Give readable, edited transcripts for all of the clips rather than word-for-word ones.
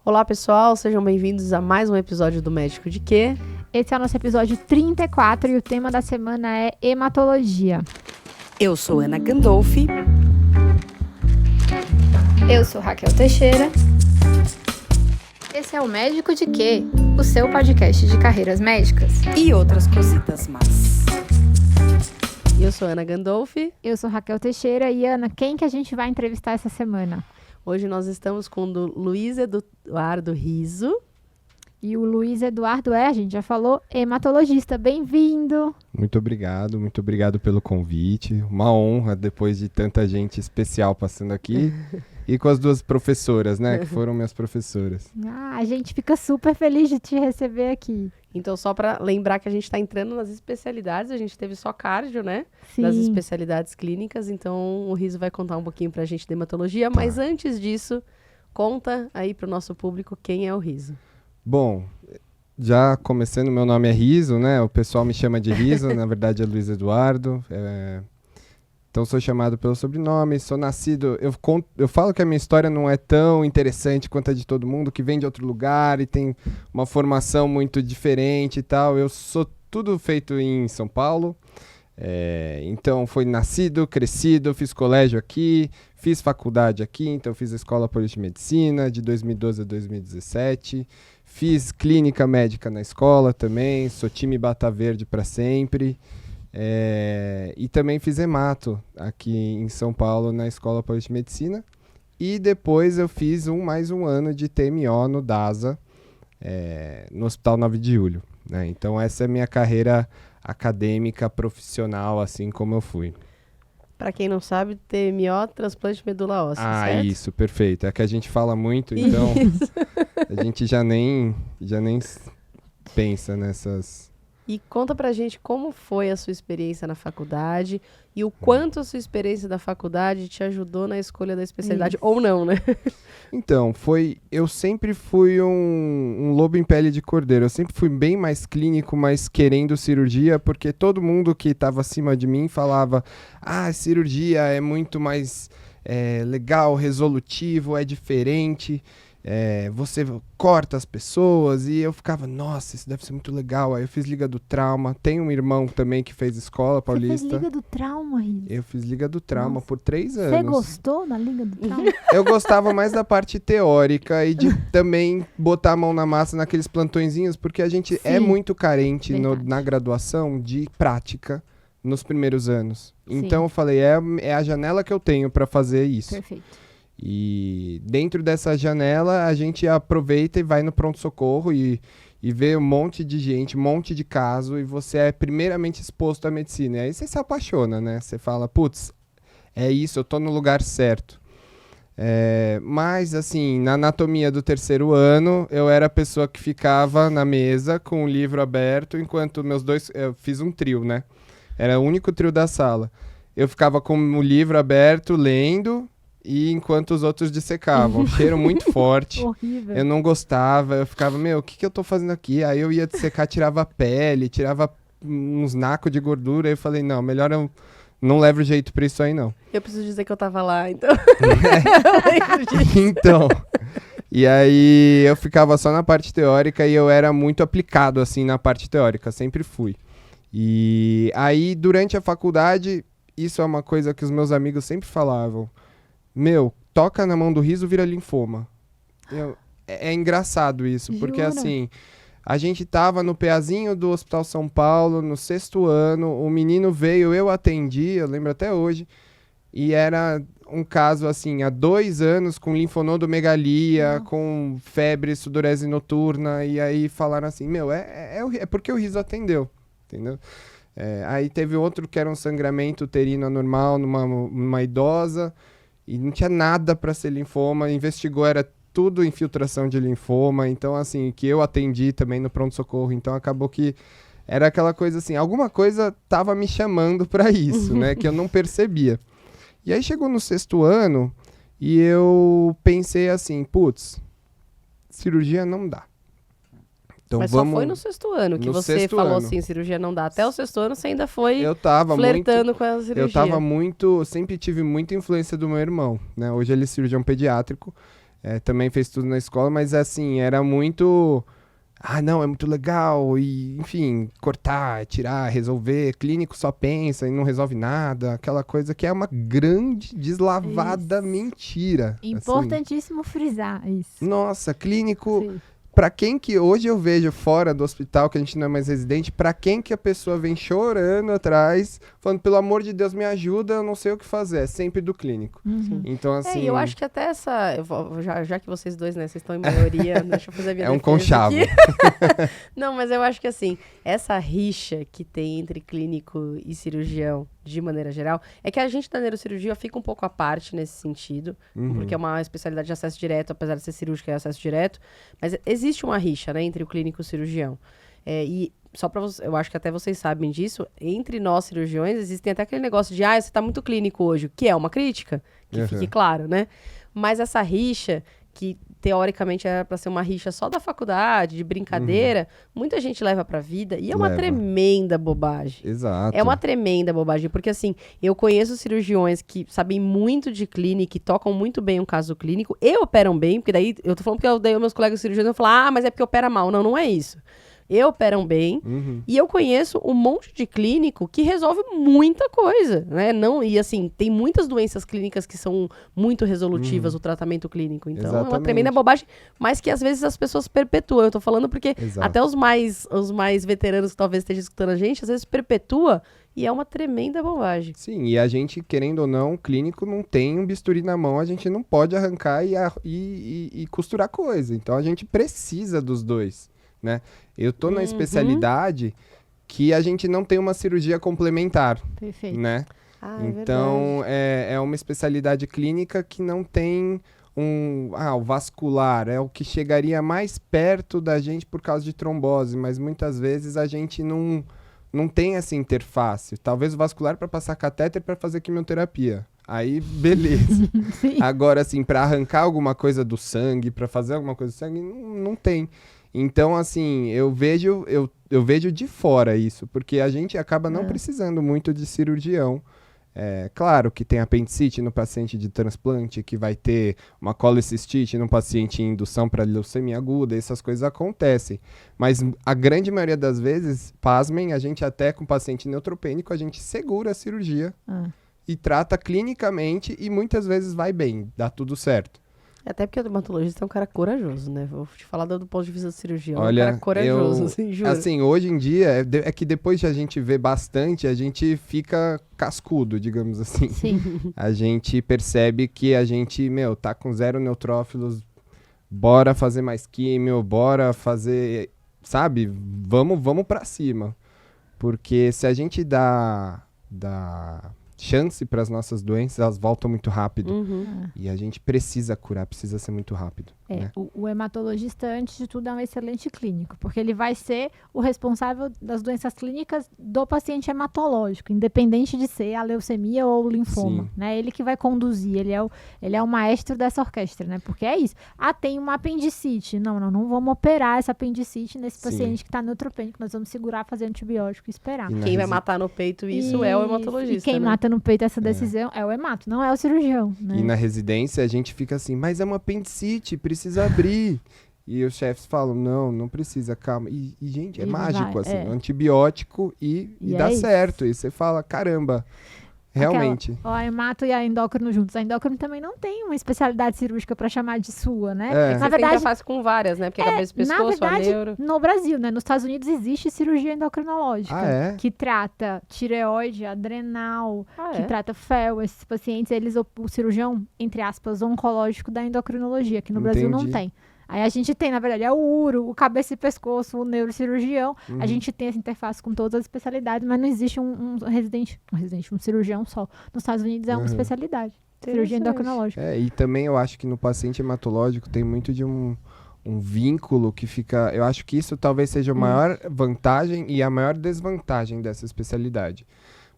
Olá, pessoal, sejam bem-vindos a mais um episódio do Médico de Quê? Esse é o nosso episódio 34 e o tema da semana é hematologia. Eu sou Ana Gandolfi. Eu sou Raquel Teixeira. Esse é o Médico de Quê? O seu podcast de carreiras médicas. E outras cositas más. Eu sou Ana Gandolfi. Eu sou Raquel Teixeira e Ana, quem que a gente vai entrevistar essa semana? Hoje nós estamos com o Luiz Eduardo Riso. E o Luiz Eduardo a gente já falou, hematologista. Bem-vindo! Muito obrigado pelo convite. Uma honra, depois de tanta gente especial passando aqui. E com as duas professoras, né, que foram minhas professoras. A gente fica super feliz de te receber aqui. Então, só para lembrar que a gente está entrando nas especialidades, a gente teve só cardio, né? Sim. Das especialidades clínicas, então o Riso vai contar um pouquinho pra gente de hematologia, mas antes disso, conta aí pro nosso público quem é o Riso. Bom, já começando, meu nome é Riso, né? O pessoal me chama de Riso, na verdade é Luiz Eduardo. Então sou chamado pelo sobrenome, sou nascido... Eu falo que a minha história não é tão interessante quanto a de todo mundo, que vem de outro lugar e tem uma formação muito diferente e tal. Eu sou tudo feito em São Paulo. Então fui nascido, crescido, fiz colégio aqui, fiz faculdade aqui, então fiz a Escola Paulista de Medicina de 2012 a 2017. Fiz clínica médica na escola também, sou time Bata Verde para sempre. E também fiz hemato aqui em São Paulo na Escola Paulista de Medicina. E depois eu fiz mais um ano de TMO no DASA, no Hospital 9 de Julho. Né? Então essa é a minha carreira acadêmica, profissional, assim como eu fui. Para quem não sabe, TMO, transplante de medula óssea, certo? Isso, perfeito. É que a gente fala muito, então a gente já nem pensa nessas... E conta pra gente como foi a sua experiência na faculdade e o quanto a sua experiência da faculdade te ajudou na escolha da especialidade, ou não, né? Então, eu sempre fui um lobo em pele de cordeiro. Eu sempre fui bem mais clínico, mas querendo cirurgia, porque todo mundo que estava acima de mim falava: cirurgia é muito mais legal, resolutivo, é diferente. Você corta as pessoas. E eu ficava, nossa, isso deve ser muito legal. Aí eu fiz Liga do Trauma. Tem um irmão também que fez Escola Paulista. Você fez Liga do Trauma, Riso? Eu fiz Liga do Trauma. Nossa. Por 3 anos. Você gostou da Liga do Trauma? Eu gostava mais da parte teórica e de também botar a mão na massa naqueles plantõezinhos, porque a gente é muito carente na graduação de prática nos primeiros anos. Sim. Então eu falei, é a janela que eu tenho para fazer isso. Perfeito. E dentro dessa janela, a gente aproveita e vai no pronto-socorro e vê um monte de gente, um monte de caso, e você é primeiramente exposto à medicina. E aí você se apaixona, né? Você fala, putz, é isso, eu tô no lugar certo. Mas, assim, na anatomia do 3º ano, eu era a pessoa que ficava na mesa com o livro aberto, enquanto eu fiz um trio, né? Era o único trio da sala. Eu ficava com o livro aberto, lendo... E enquanto os outros dissecavam, cheiro muito forte. Horrível. Eu não gostava, eu ficava, o que eu tô fazendo aqui? Aí eu ia dissecar, tirava a pele, tirava uns nacos de gordura. Aí eu falei, não, melhor eu não levo jeito pra isso aí, não. Eu preciso dizer que eu tava lá, então. Eu lembro disso. Então, e aí eu ficava só na parte teórica e eu era muito aplicado, assim, na parte teórica, sempre fui. E aí, durante a faculdade, isso é uma coisa que os meus amigos sempre falavam. Toca na mão do Riso, vira linfoma. É engraçado isso, porque assim, a gente tava no PAzinho do Hospital São Paulo, no 6º ano, o menino veio, eu atendi, eu lembro até hoje, e era um caso assim, há 2 anos, com linfonodomegalia, com febre, sudorese noturna, e aí falaram assim, é porque o Riso atendeu, entendeu? Aí teve outro que era um sangramento uterino anormal numa idosa, e não tinha nada para ser linfoma, investigou, era tudo infiltração de linfoma, então assim, que eu atendi também no pronto-socorro, então acabou que era aquela coisa assim, alguma coisa tava me chamando para isso, né, que eu não percebia. E aí chegou no 6º ano, e eu pensei assim, putz, cirurgia não dá. Então, mas só foi no 6º ano que você falou assim, cirurgia não dá. Até o 6º ano você ainda foi flertando com a cirurgia. Eu sempre tive muita influência do meu irmão, né? Hoje ele é cirurgião pediátrico. também fez tudo na escola, mas assim, era muito... Ah, não, é muito legal, e enfim, cortar, tirar, resolver, clínico só pensa e não resolve nada, aquela coisa que é uma grande, deslavada mentira. assim. Importantíssimo frisar isso. Nossa, clínico... Sim. Pra quem que hoje eu vejo fora do hospital, que a gente não é mais residente, pra quem que a pessoa vem chorando atrás, falando, pelo amor de Deus, me ajuda, eu não sei o que fazer. É sempre do clínico. Então, assim... E eu acho que até essa... já que vocês dois, né, vocês estão em maioria, deixa eu fazer a minha É um defesa conchavo. aqui. Não, mas eu acho que, assim, essa rixa que tem entre clínico e cirurgião, de maneira geral, é que a gente da neurocirurgia fica um pouco à parte nesse sentido, porque é uma especialidade de acesso direto, apesar de ser cirúrgica, é acesso direto, mas existe uma rixa, né, entre o clínico e o cirurgião. E só pra vocês, eu acho que até vocês sabem disso, entre nós cirurgiões existem até aquele negócio de, você tá muito clínico hoje, que é uma crítica, que fique claro, né? Mas essa rixa, que teoricamente era pra ser uma rixa só da faculdade, de brincadeira, muita gente leva pra vida e é uma tremenda bobagem. Exato. É uma tremenda bobagem, porque assim, eu conheço cirurgiões que sabem muito de clínica, que tocam muito bem um caso clínico e operam bem, porque daí, eu tô falando porque daí meus colegas cirurgiões vão falar, mas é porque opera mal. Não, não é isso. E operam bem, e eu conheço um monte de clínico que resolve muita coisa, né? Não, e assim, tem muitas doenças clínicas que são muito resolutivas, o tratamento clínico. Então, é uma Exatamente. tremenda bobagem, mas que às vezes as pessoas perpetuam. Eu tô falando porque Exato. até os mais veteranos que talvez estejam escutando a gente, às vezes perpetua e é uma tremenda bobagem. Sim, e a gente, querendo ou não, clínico não tem um bisturi na mão, a gente não pode arrancar e costurar coisa. Então, a gente precisa dos dois, né? Eu tô na especialidade que a gente não tem uma cirurgia complementar, Perfeito. né? Ah, Então, é uma especialidade clínica que não tem o vascular, é o que chegaria mais perto da gente por causa de trombose, mas muitas vezes a gente não tem essa interface. Talvez o vascular para passar catéter para fazer quimioterapia. Aí, beleza. Agora, assim, para arrancar alguma coisa do sangue, para fazer alguma coisa do sangue, não tem. Então, assim, eu vejo de fora isso, porque a gente acaba não precisando muito de cirurgião. Claro que tem apendicite no paciente de transplante, que vai ter uma colecistite no paciente em indução para leucemia aguda, essas coisas acontecem. Mas a grande maioria das vezes, pasmem, a gente até com paciente neutropênico, a gente segura a cirurgia e trata clinicamente e muitas vezes vai bem, dá tudo certo. Até porque o dermatologista é um cara corajoso, né? Vou te falar do ponto de vista do cirurgião. Olha, é um cara corajoso, assim, juro. Assim, hoje em dia, é que depois de a gente ver bastante, a gente fica cascudo, digamos assim. Sim. A gente percebe que a gente, tá com 0 neutrófilos, bora fazer mais químio, bora fazer, sabe? Vamos pra cima. Porque se a gente dá chance para as nossas doenças, elas voltam muito rápido. E a gente precisa curar, precisa ser muito rápido. Né? O hematologista, antes de tudo, é um excelente clínico, porque ele vai ser o responsável das doenças clínicas do paciente hematológico, independente de ser a leucemia ou o linfoma. Né? Ele que vai conduzir, ele é o maestro dessa orquestra, né? Porque é isso. Tem uma apendicite. Não vamos operar essa apendicite nesse paciente que está neutropênico, nós vamos segurar, fazer antibiótico e esperar. Quem vai matar no peito isso é o hematologista, E quem né? mata no peito essa decisão é o hemato, não é o cirurgião. Né? E na residência a gente fica assim, mas é uma apendicite, precisa abrir. E os chefes falam, não precisa, calma. E gente, é mágico, assim, antibiótico e dá certo. E você fala, caramba, realmente. A hemato e a endócrino juntos. A endócrino também não tem uma especialidade cirúrgica para chamar de sua, né? Na verdade, faz com várias, né? Porque a cabeça, pescoço, na verdade, a neuro. no Brasil, né? Nos Estados Unidos existe cirurgia endocrinológica que trata tireoide, adrenal, que trata fel. Esses pacientes, o cirurgião, entre aspas, oncológico da endocrinologia, que no Brasil não tem. Aí a gente tem, na verdade, o uro, o cabeça e pescoço, o neurocirurgião. A gente tem essa interface com todas as especialidades, mas não existe um cirurgião só. Nos Estados Unidos é uma especialidade. Cirurgia endocrinológica. E também eu acho que no paciente hematológico tem muito de um vínculo que fica... Eu acho que isso talvez seja a maior vantagem e a maior desvantagem dessa especialidade.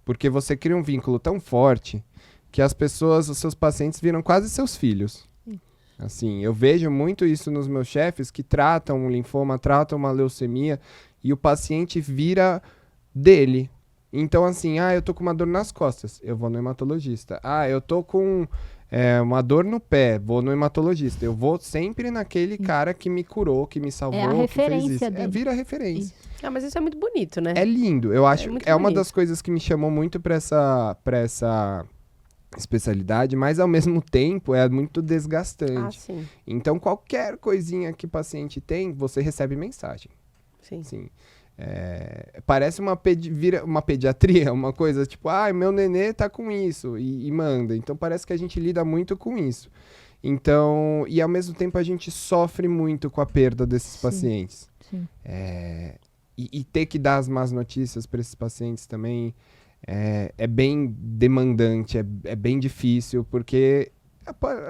Porque você cria um vínculo tão forte que as pessoas, os seus pacientes viram quase seus filhos. Assim, eu vejo muito isso nos meus chefes que tratam um linfoma, tratam uma leucemia e o paciente vira dele. Então, assim, eu tô com uma dor nas costas, eu vou no hematologista. Eu tô com uma dor no pé, vou no hematologista. Eu vou sempre naquele cara que me curou, que me salvou, a referência que fez isso. dele. Vira referência. Mas isso é muito bonito, né? É lindo. Eu acho que é uma bonito. das coisas que me chamou muito pra essa especialidade, mas ao mesmo tempo é muito desgastante. Sim. Então, qualquer coisinha que o paciente tem, você recebe mensagem. Sim. Parece vira uma pediatria, uma coisa tipo, meu nenê tá com isso, e manda. Então parece que a gente lida muito com isso. Então, e ao mesmo tempo a gente sofre muito com a perda desses pacientes. Sim. E ter que dar as más notícias para esses pacientes também é bem demandante, é bem difícil, porque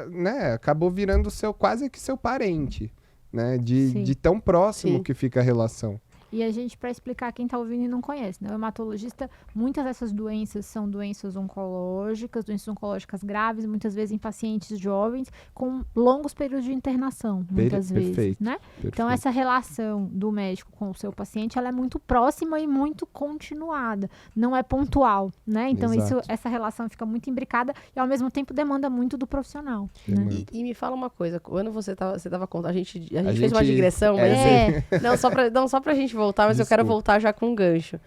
né, acabou virando quase que seu parente, né, de tão próximo que fica a relação. E a gente, para explicar quem está ouvindo e não conhece, né? O hematologista, muitas dessas doenças são doenças oncológicas graves, muitas vezes em pacientes jovens, com longos períodos de internação, muitas vezes, né? Então, essa relação do médico com o seu paciente, ela é muito próxima e muito continuada, não é pontual, né? Então, essa relação fica muito imbricada e, ao mesmo tempo, demanda muito do profissional. Né? E me fala uma coisa, quando você tava contando, a gente fez uma digressão, mas não só pra gente voltar, mas Desculpa. Eu quero voltar já com um gancho.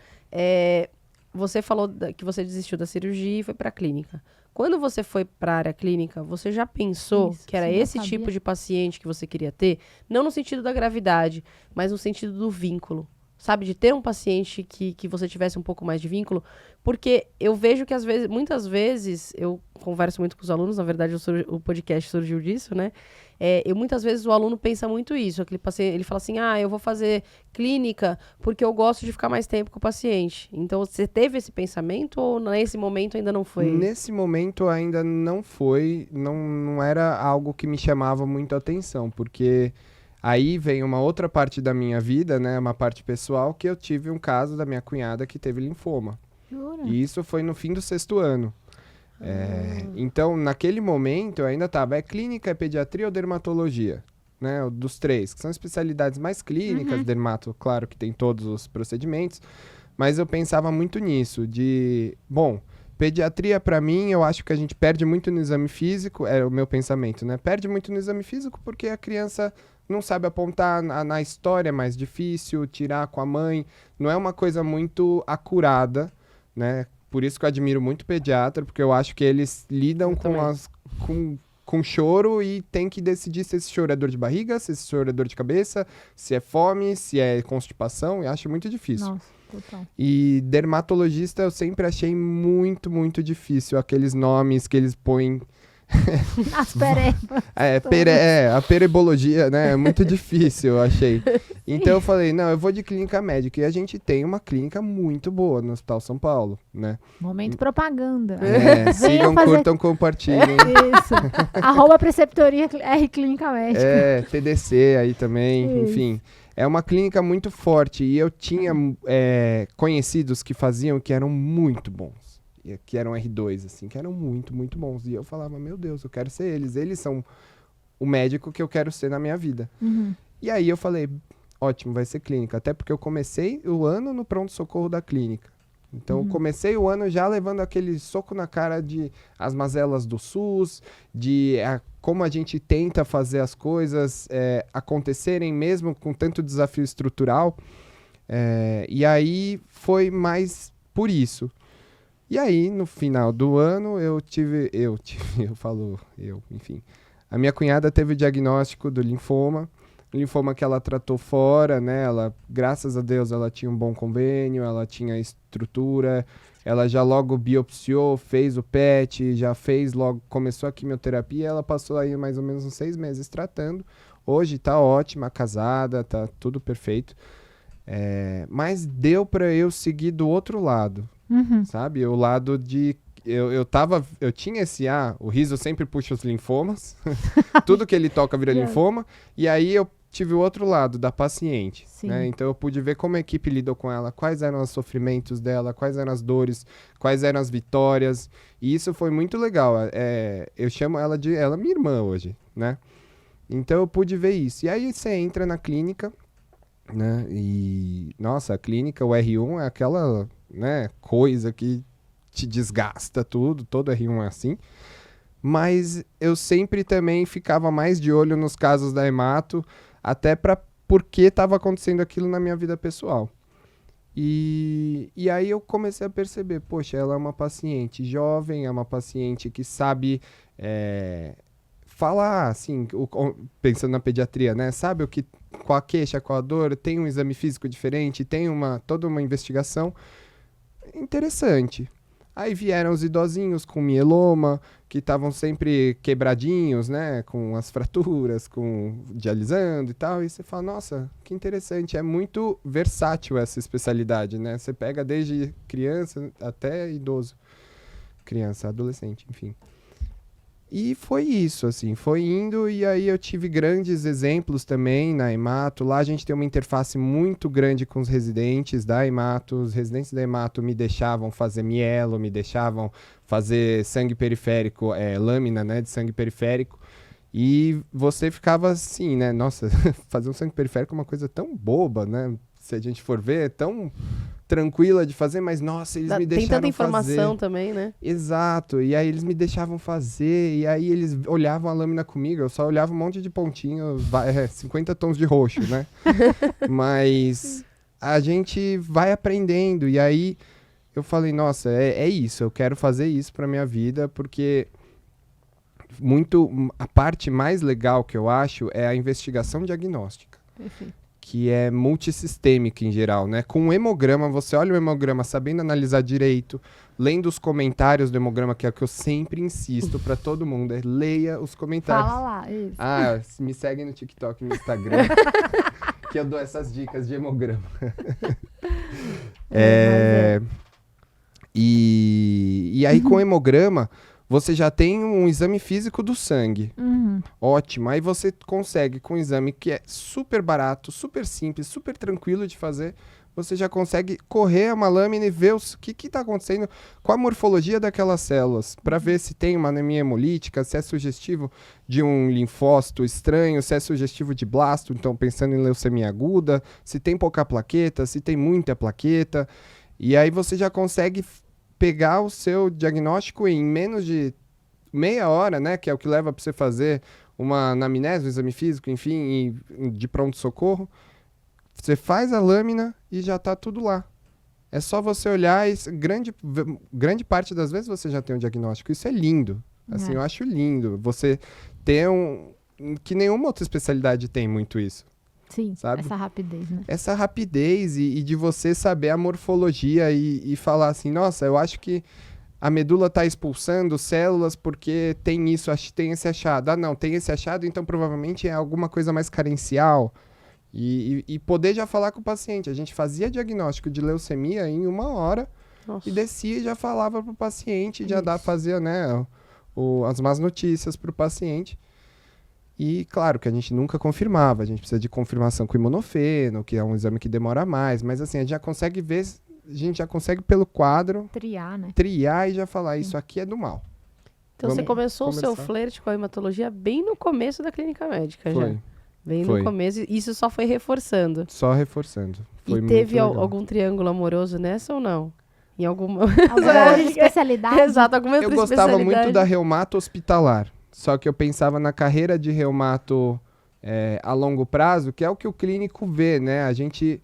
Você falou que você desistiu da cirurgia e foi para a clínica. Quando você foi para a área clínica, você já pensou que era esse tipo de paciente que você queria ter? Não no sentido da gravidade, mas no sentido do vínculo. Sabe, de ter um paciente que você tivesse um pouco mais de vínculo, porque eu vejo que muitas vezes, eu converso muito com os alunos, na verdade o podcast surgiu disso, né? Muitas vezes o aluno pensa muito isso, aquele paciente, ele fala assim, eu vou fazer clínica porque eu gosto de ficar mais tempo com o paciente. Então, você teve esse pensamento ou nesse momento ainda não foi? Nesse momento ainda não foi, não era algo que me chamava muito a atenção, porque... Aí vem uma outra parte da minha vida, né? Uma parte pessoal, que eu tive um caso da minha cunhada que teve linfoma. Jura? E isso foi no fim do 6º ano. Então, naquele momento, eu ainda estava, clínica, é pediatria ou dermatologia? Né? Dos 3, que são especialidades mais clínicas, dermato, claro que tem todos os procedimentos, mas eu pensava muito nisso, pediatria, para mim, eu acho que a gente perde muito no exame físico, é o meu pensamento, né? Perde muito no exame físico porque a criança... não sabe apontar na história, é mais difícil, tirar com a mãe. Não é uma coisa muito acurada, né? Por isso que eu admiro muito pediatra, porque eu acho que eles lidam com choro e tem que decidir se esse choro é dor de barriga, se esse choro é dor de cabeça, se é fome, se é constipação. Eu acho muito difícil. Nossa, total. E dermatologista eu sempre achei muito, muito difícil. Aqueles nomes que eles põem... As perebas. A perebologia, né? É muito difícil, eu achei. Então eu falei, não, eu vou de clínica médica. E a gente tem uma clínica muito boa no Hospital São Paulo, né? Momento propaganda. Sigam, curtam, compartilhem. Isso. @preceptoria R Clínica Médica. TDC aí também, Isso. Enfim. É uma clínica muito forte. E eu tinha conhecidos que faziam que eram muito bons. Que eram R2, assim, que eram muito, muito bons. E eu falava, meu Deus, eu quero ser eles. Eles são o médico que eu quero ser na minha vida. E aí eu falei, ótimo, vai ser clínica. Até porque eu comecei o ano no pronto-socorro da clínica. Então, eu comecei o ano já levando aquele soco na cara de as mazelas do SUS, de como a gente tenta fazer as coisas acontecerem mesmo com tanto desafio estrutural. E aí foi mais por isso. E aí, no final do ano, enfim. A minha cunhada teve o diagnóstico do linfoma que ela tratou fora, né? Ela, graças a Deus, ela tinha um bom convênio, ela tinha estrutura, ela já logo biopsiou, fez o PET, começou a quimioterapia, ela passou aí mais ou menos uns 6 meses tratando. Hoje tá ótima, casada, tá tudo perfeito. Mas deu pra eu seguir do outro lado. Sabe? O lado de... Eu tinha esse... o riso sempre puxa os linfomas. Tudo que ele toca vira linfoma. E aí eu tive o outro lado, da paciente. Né? Então eu pude ver como a equipe lidou com ela, quais eram os sofrimentos dela, quais eram as dores, quais eram as vitórias. E isso foi muito legal. Eu chamo ela de... Ela é minha irmã hoje, né? Então eu pude ver isso. E aí você entra na clínica, né? E... Nossa, a clínica, o R1 é aquela... né, coisa que te desgasta tudo, todo R1 é assim, mas eu sempre também ficava mais de olho nos casos da hemato, até porque estava acontecendo aquilo na minha vida pessoal. E aí eu comecei a perceber, poxa, ela é uma paciente jovem, é uma paciente que sabe falar, assim, pensando na pediatria, né? Sabe qual a queixa, qual a dor, tem um exame físico diferente, tem toda uma investigação interessante. Aí vieram os idosinhos com mieloma, que estavam sempre quebradinhos, né? Com as fraturas, dialisando e tal. E você fala, nossa, que interessante. É muito versátil essa especialidade, né? Você pega desde criança até idoso. Criança, adolescente, enfim. E foi isso, assim, foi indo, e aí eu tive grandes exemplos também na hemato. Lá a gente tem uma interface muito grande com os residentes da hemato. Os residentes da hemato me deixavam fazer mielo, me deixavam fazer sangue periférico, lâmina, né, de sangue periférico. E você ficava assim, né, nossa, fazer um sangue periférico é uma coisa tão boba, né? Se a gente for ver, é tão tranquila de fazer, mas nossa, eles me deixaram fazer. Tem tanta informação também, né? Exato, e aí eles me deixavam fazer, e aí eles olhavam a lâmina comigo, eu só olhava um monte de pontinhos, 50 tons de roxo, né? Mas a gente vai aprendendo, e aí eu falei, nossa, é isso, eu quero fazer isso pra minha vida, porque a parte mais legal que eu acho é a investigação diagnóstica. Perfeito. Que é multissistêmica em geral, né? Com o hemograma, você olha o hemograma sabendo analisar direito, lendo os comentários do hemograma, que é o que eu sempre insisto para todo mundo, leia os comentários. Fala lá, isso. Me seguem no TikTok e no Instagram, que eu dou essas dicas de hemograma. E aí com o hemograma, você já tem um exame físico do sangue. Ótimo. Aí você consegue, com um exame que é super barato, super simples, super tranquilo de fazer, você já consegue correr uma lâmina e ver o que está acontecendo com a morfologia daquelas células, para ver se tem uma anemia hemolítica, se é sugestivo de um linfócito estranho, se é sugestivo de blasto, então pensando em leucemia aguda, se tem pouca plaqueta, se tem muita plaqueta. E aí você já consegue pegar o seu diagnóstico em menos de meia hora, né, que é o que leva para você fazer uma anamnese, um exame físico, enfim, de pronto-socorro. Você faz a lâmina e já está tudo lá. É só você olhar e grande parte das vezes você já tem um diagnóstico. Isso é lindo. Assim, eu acho lindo. Você ter que nenhuma outra especialidade tem muito isso. Sim, sabe? Essa rapidez, né? Essa rapidez e de você saber a morfologia e falar assim, nossa, eu acho que a medula está expulsando células porque tem isso, tem esse achado. Ah, não, tem esse achado, então provavelmente é alguma coisa mais carencial. E poder já falar com o paciente. A gente fazia diagnóstico de leucemia em 1 hora. Nossa. E descia e já falava para o paciente, já fazia, né, as más notícias para o paciente. E claro que a gente nunca confirmava, a gente precisa de confirmação com imunofeno, que é um exame que demora mais, mas assim, a gente já consegue ver, a gente já consegue pelo quadro triar, né? Triar e já falar, isso aqui é do mal. Então você começou o seu flerte com a hematologia bem no começo da clínica médica. Foi. Já. Bem no começo, isso só foi reforçando. Só reforçando. Foi e teve algum triângulo amoroso nessa ou não? Em alguma especialidade? Exato, alguma outra especialidade. Eu gostava muito da reumato hospitalar. Só que eu pensava na carreira de reumato a longo prazo, que é o que o clínico vê, né? A gente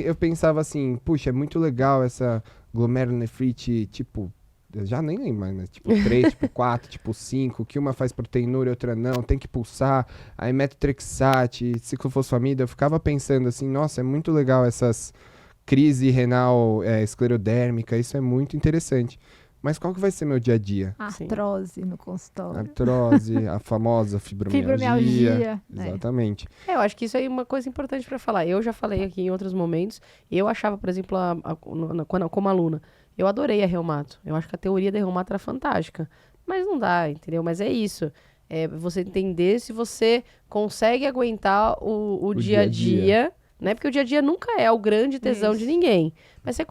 eu pensava assim, puxa, é muito legal essa glomerulonefrite, tipo, eu já nem lembro mais, né? Tipo 3, tipo 4, tipo 5, que uma faz proteinúria e outra não, tem que pulsar, aí metotrexate, ciclofosfamida, eu ficava pensando assim, nossa, é muito legal essas crise renal esclerodérmica, isso é muito interessante. Mas qual que vai ser meu dia a dia? Artrose no consultório. Artrose, a famosa fibromialgia. Exatamente. Eu acho que isso aí é uma coisa importante para falar. Eu já falei aqui em outros momentos. Eu achava, por exemplo, como aluna, eu adorei a reumato. Eu acho que a teoria da reumato era fantástica. Mas não dá, entendeu? Mas é isso. É você entender se você consegue aguentar o dia a dia. Né? Porque o dia a dia nunca é o grande tesão de ninguém. Mas você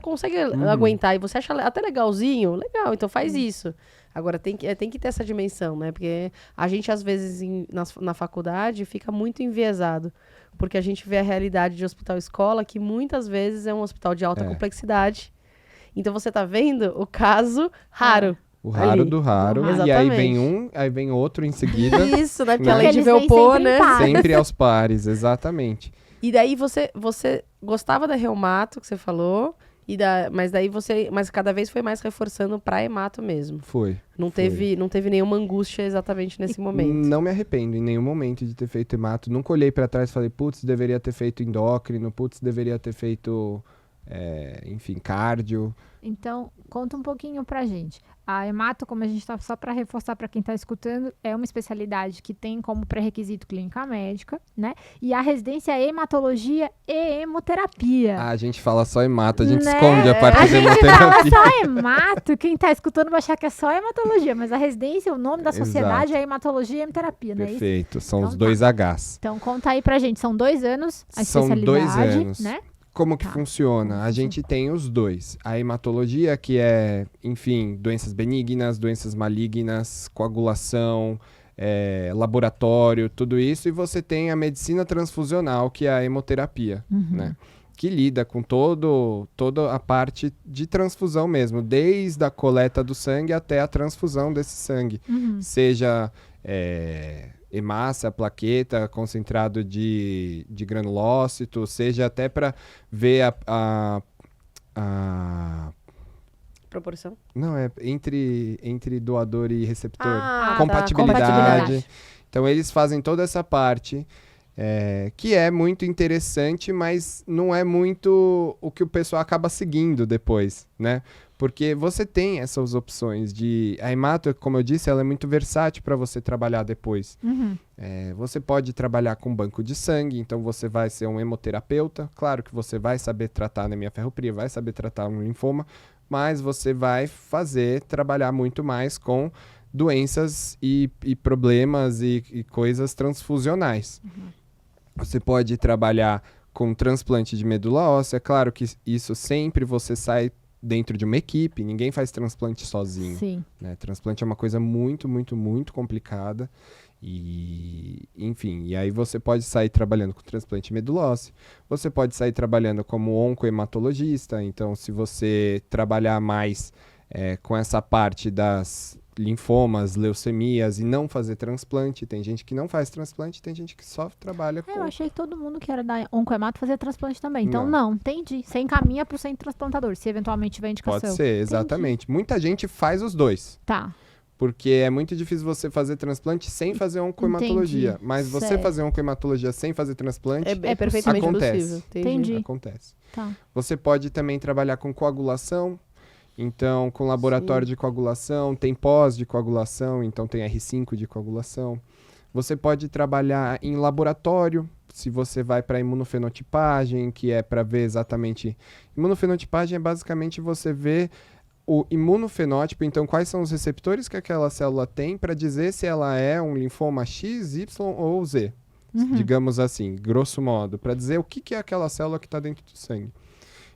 consegue aguentar e você acha até legalzinho, legal, então faz isso. Agora tem que ter essa dimensão, né? Porque a gente, às vezes, na faculdade, fica muito enviesado. Porque a gente vê a realidade de hospital-escola, que muitas vezes é um hospital de alta complexidade. Então você tá vendo o caso raro. O raro do raro. E aí vem aí vem outro em seguida. Isso, né? Porque a lei de Velpo, né? Sempre aos pares, exatamente. E daí você gostava da reumato, que você falou, mas cada vez foi mais reforçando pra hemato mesmo. Foi. Não teve nenhuma angústia exatamente nesse momento. Não me arrependo em nenhum momento de ter feito hemato. Nunca olhei pra trás e falei, putz, deveria ter feito endócrino, putz, deveria ter feito, enfim, cardio. Então, conta um pouquinho pra gente. A hemato, como a gente tá, só para reforçar para quem está escutando, é uma especialidade que tem como pré-requisito clínica médica, né? E a residência é hematologia e hemoterapia. A gente fala só hemato, a gente esconde a parte de hemoterapia. A gente fala só hemato, quem tá escutando vai achar que é só hematologia, mas a residência, o nome da sociedade é hematologia e hemoterapia, né? Perfeito, são os dois Hs. Então conta aí pra gente, são 2 anos a especialidade, 2 anos. Né? Como que funciona? A gente tem os dois. A hematologia, que é, enfim, doenças benignas, doenças malignas, coagulação, laboratório, tudo isso. E você tem a medicina transfusional, que é a hemoterapia, né? Que lida com toda a parte de transfusão mesmo, desde a coleta do sangue até a transfusão desse sangue. Seja hemácia, plaqueta, concentrado de granulócito, seja até para ver a proporção? Não, é entre doador e receptor. Compatibilidade. Então, eles fazem toda essa parte, que é muito interessante, mas não é muito o que o pessoal acaba seguindo depois, né? Porque você tem essas opções a hemato, como eu disse, ela é muito versátil para você trabalhar depois. Você pode trabalhar com banco de sangue, então você vai ser um hemoterapeuta. Claro que você vai saber tratar anemia ferropriva, vai saber tratar um linfoma, mas você vai trabalhar muito mais com doenças e problemas e coisas transfusionais. Você pode trabalhar com transplante de medula óssea. Claro que isso sempre você sai dentro de uma equipe, ninguém faz transplante sozinho. Sim. Né? Transplante é uma coisa muito, muito, muito complicada. E, enfim, e aí você pode sair trabalhando com transplante de medula óssea. Você pode sair trabalhando como oncohematologista. Então, se você trabalhar mais com essa parte das linfomas, leucemias e não fazer transplante, tem gente que não faz transplante, tem gente que só trabalha com... Eu achei que todo mundo que era da oncohemato fazia transplante também. Então, não, entendi. Você encaminha pro centro transplantador, se eventualmente tiver indicação. Pode ser, exatamente. Entendi. Muita gente faz os dois. Tá. Porque é muito difícil você fazer transplante sem fazer oncohematologia. Entendi. Mas você fazer oncohematologia sem fazer transplante... É perfeitamente acontece. possível. Entendi. Acontece. Tá. Você pode também trabalhar com coagulação. Então, com laboratório de coagulação, tem pós de coagulação, então tem R5 de coagulação. Você pode trabalhar em laboratório, se você vai para imunofenotipagem, que é para ver exatamente... Imunofenotipagem é basicamente você ver o imunofenótipo, então quais são os receptores que aquela célula tem para dizer se ela é um linfoma X, Y ou Z. Digamos assim, grosso modo, para dizer o que é aquela célula que está dentro do sangue.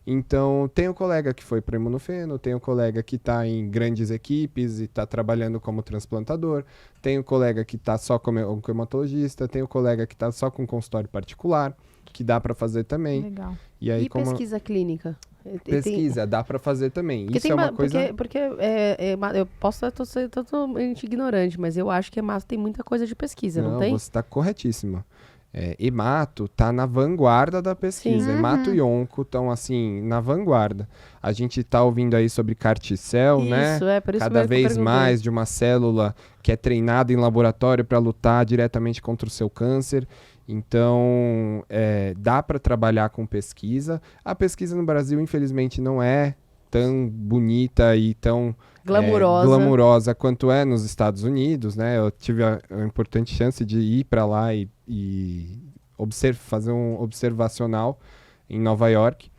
Então, tem o colega que foi para imunofeno, tem o colega que está em grandes equipes e está trabalhando como transplantador, tem o colega que está só como hematologista, tem o colega que está só com consultório particular, que dá para fazer também. Legal. E aí, pesquisa clínica? Pesquisa, dá para fazer também. Isso é uma coisa... Porque eu posso estar sendo totalmente ignorante, mas eu acho que hemato tem muita coisa de pesquisa, não tem? Você está corretíssima. Hemato está na vanguarda da pesquisa. Sim. Hemato e onco estão, assim, na vanguarda. A gente está ouvindo aí sobre CAR-T-cell, né? Por isso cada vez mais de uma célula que é treinada em laboratório para lutar diretamente contra o seu câncer. Então, dá para trabalhar com pesquisa. A pesquisa no Brasil, infelizmente, não é tão bonita e tão... glamurosa quanto é nos Estados Unidos, né? Eu tive a importante chance de ir para lá e fazer um observacional em Nova York,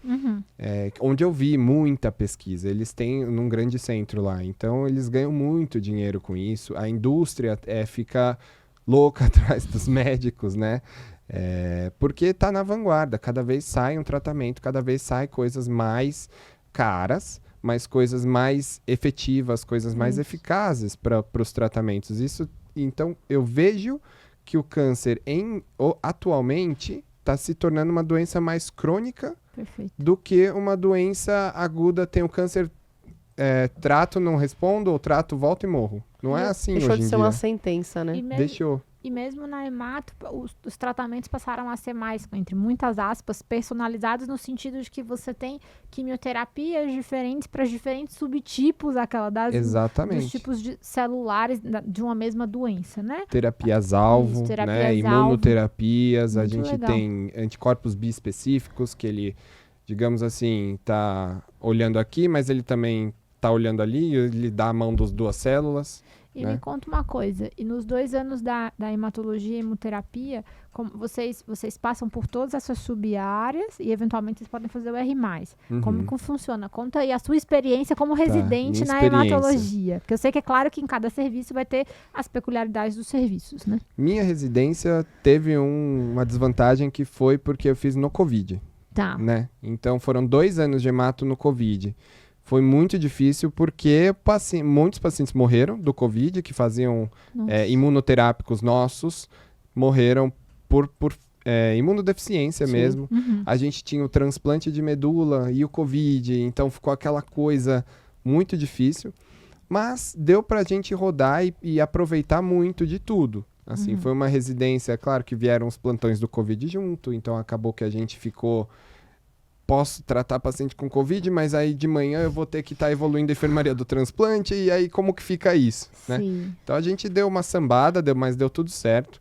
onde eu vi muita pesquisa. Eles têm um grande centro lá, então eles ganham muito dinheiro com isso. A indústria fica louca atrás dos médicos, né? Porque está na vanguarda. Cada vez sai um tratamento, cada vez sai coisas mais caras, mas coisas mais efetivas, coisas mais eficazes para os tratamentos. Então, eu vejo que o câncer atualmente está se tornando uma doença mais crônica do que uma doença aguda. Tem o câncer trato, não respondo, ou trato, volto e morro. Não é assim hoje em dia. Deixou de ser uma sentença, né? Deixou. E mesmo na hemato, os tratamentos passaram a ser mais, entre muitas aspas, personalizados no sentido de que você tem quimioterapias diferentes para diferentes subtipos dos tipos de celulares de uma mesma doença, né? Terapias-alvo, né? Imunoterapias, a gente legal. Tem anticorpos biespecíficos, que ele, digamos assim, tá olhando aqui, mas ele também tá olhando ali, ele dá a mão das duas células. E me conta uma coisa, e nos 2 anos da hematologia e hemoterapia, como vocês passam por todas essas sub-áreas e eventualmente vocês podem fazer o R+. Como que funciona? Conta aí a sua experiência como residente na hematologia. Porque eu sei que é claro que em cada serviço vai ter as peculiaridades dos serviços, né? Minha residência teve uma desvantagem que foi porque eu fiz no Covid. Tá. Né? Então foram 2 anos de hemato no Covid. Foi muito difícil porque muitos pacientes morreram do Covid, que faziam imunoterápicos nossos, morreram por imunodeficiência mesmo. A gente tinha o transplante de medula e o Covid, então ficou aquela coisa muito difícil. Mas deu pra gente rodar e aproveitar muito de tudo. Assim, foi uma residência, claro que vieram os plantões do Covid junto, então acabou que a gente ficou... Posso tratar paciente com Covid, mas aí de manhã eu vou ter que estar evoluindo a enfermaria do transplante, e aí como que fica isso, né? Então a gente deu uma sambada, mas deu tudo certo.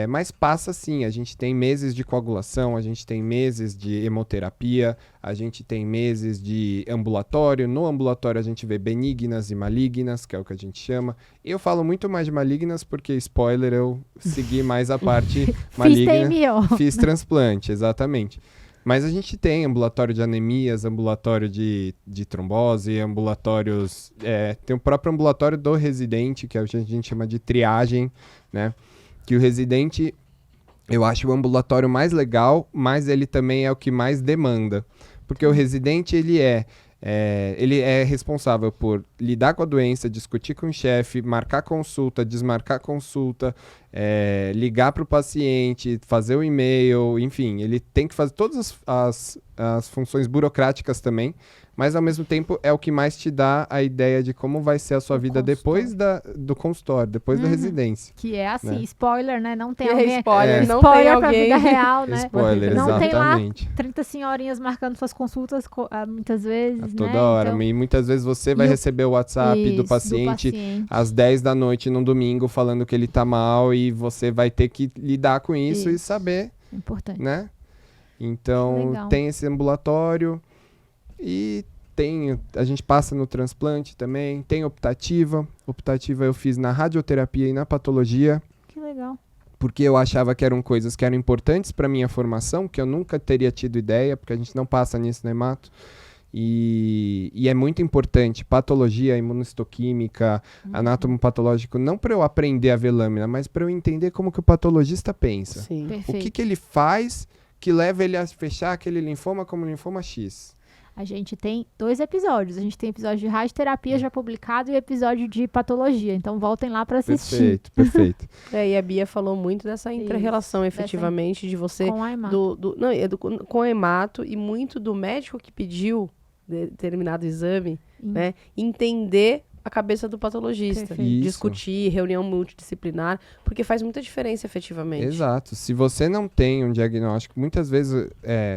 Mas passa sim, a gente tem meses de coagulação, a gente tem meses de hemoterapia, a gente tem meses de ambulatório. No ambulatório a gente vê benignas e malignas, que é o que a gente chama. Eu falo muito mais de malignas porque, spoiler, eu segui mais a parte maligna. Fiz transplante, exatamente. Mas a gente tem ambulatório de anemias, ambulatório de trombose, ambulatórios... tem o próprio ambulatório do residente, que a gente chama de triagem, né? Que o residente, eu acho o ambulatório mais legal, mas ele também é o que mais demanda. Porque o residente, ele é responsável por lidar com a doença, discutir com o chefe, marcar consulta, desmarcar consulta, ligar para o paciente, fazer o e-mail, enfim, ele tem que fazer todas as funções burocráticas também, mas ao mesmo tempo é o que mais te dá a ideia de como vai ser a sua vida depois do consultório, depois da residência. Que é assim, né? Spoiler, né? Não tem alguém... Spoiler, não spoiler tem pra alguém... vida real, né? Spoiler, não exatamente. tem lá 30 senhorinhas marcando suas consultas muitas vezes, a toda hora. Então... E muitas vezes você vai receber o WhatsApp do paciente às 10 da noite num domingo falando que ele tá mal e você vai ter que lidar com isso. E saber. Importante. Né? Então, tem esse ambulatório e a gente passa no transplante também. Tem optativa. Optativa eu fiz na radioterapia e na patologia. Que legal. Porque eu achava que eram coisas que eram importantes para minha formação, que eu nunca teria tido ideia, porque a gente não passa nisso no hemato. E é muito importante patologia, imunohistoquímica, anatomopatológico, não para eu aprender a ver lâmina, mas para eu entender como que o patologista pensa. Sim. O que ele faz que leva ele a fechar aquele linfoma como linfoma X. A gente tem 2 episódios. A gente tem episódio de radioterapia já publicado e episódio de patologia. Então voltem lá para assistir. Perfeito. E a Bia falou muito dessa intra-relação, efetivamente, de você... Com a hemato. Com o hemato e muito do médico que pediu determinado exame, né? Entender a cabeça do patologista. Discutir, reunião multidisciplinar, porque faz muita diferença efetivamente. Exato. Se você não tem um diagnóstico, muitas vezes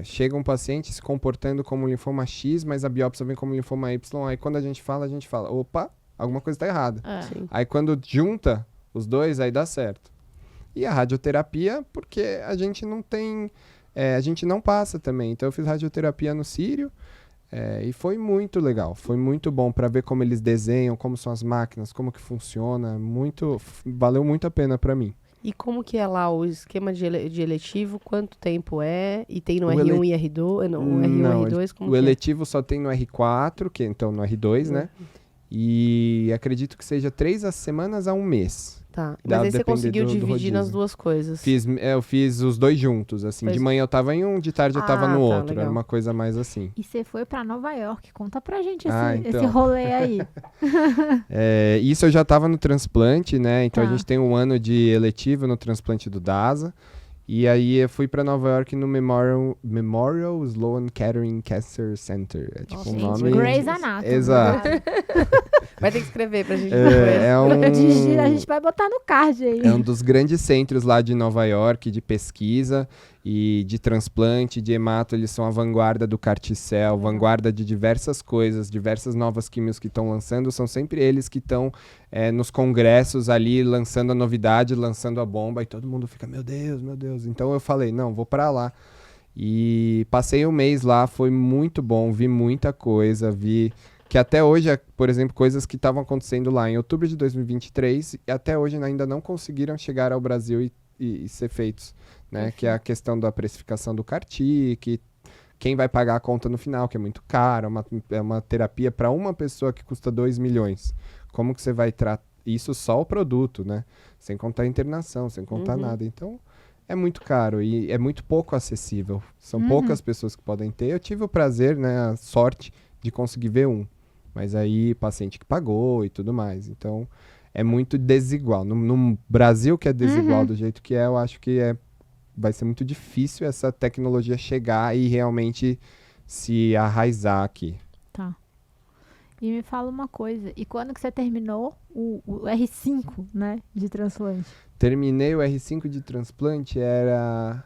chega um paciente se comportando como linfoma X, mas a biópsia vem como linfoma Y, aí quando a gente fala, opa, alguma coisa está errada. Aí quando junta os dois, aí dá certo. E a radioterapia, porque a gente não tem, a gente não passa também. Então eu fiz radioterapia no Sírio, e foi muito legal, foi muito bom para ver como eles desenham, como são as máquinas, como que funciona, valeu muito a pena para mim. E como que é lá o esquema de eletivo, quanto tempo é, e tem no R1 e R2, R1 e R2, como o eletivo só tem no R4, que então no R2, né? E acredito que seja 3 semanas a 1 mês. Tá, mas aí você conseguiu dividir nas duas coisas. Eu fiz os dois juntos, assim. De manhã eu tava em um, de tarde eu tava no outro. Legal. Era uma coisa mais assim. E você foi pra Nova York. Conta pra gente esse rolê aí. Isso eu já tava no transplante, né? Então a gente tem um ano de eletivo no transplante do DASA. E aí eu fui pra Nova York no Memorial Sloan Kettering Cancer Center. É tipo um nome... Grey's Anatomy. Exato. Vai ter que escrever pra gente. A gente vai botar no card aí. É um dos grandes centros lá de Nova York de pesquisa e de transplante, de hemato. Eles são a vanguarda do CAR-T-cell, vanguarda de diversas coisas, diversas novas químicos que estão lançando. São sempre eles que estão nos congressos ali, lançando a novidade, lançando a bomba. E todo mundo fica, meu Deus, meu Deus. Então eu falei, não, vou pra lá. E passei um mês lá, foi muito bom, vi muita coisa, vi... que até hoje, por exemplo, coisas que estavam acontecendo lá em outubro de 2023, e até hoje ainda não conseguiram chegar ao Brasil e ser feitos, né? Que é a questão da precificação do CAR-T, que quem vai pagar a conta no final, que é muito caro, é uma terapia para uma pessoa que custa 2 milhões. Como que você vai tratar isso só o produto, né? Sem contar a internação, sem contar nada. Então, é muito caro e é muito pouco acessível. São poucas pessoas que podem ter. Eu tive o prazer, né, a sorte de conseguir ver um. Mas aí, paciente que pagou e tudo mais. Então, é muito desigual. No Brasil, que é desigual do jeito que é, eu acho que vai ser muito difícil essa tecnologia chegar e realmente se arraizar aqui. Tá. E me fala uma coisa. E quando que você terminou o R5, né, de transplante? Terminei o R5 de transplante, era...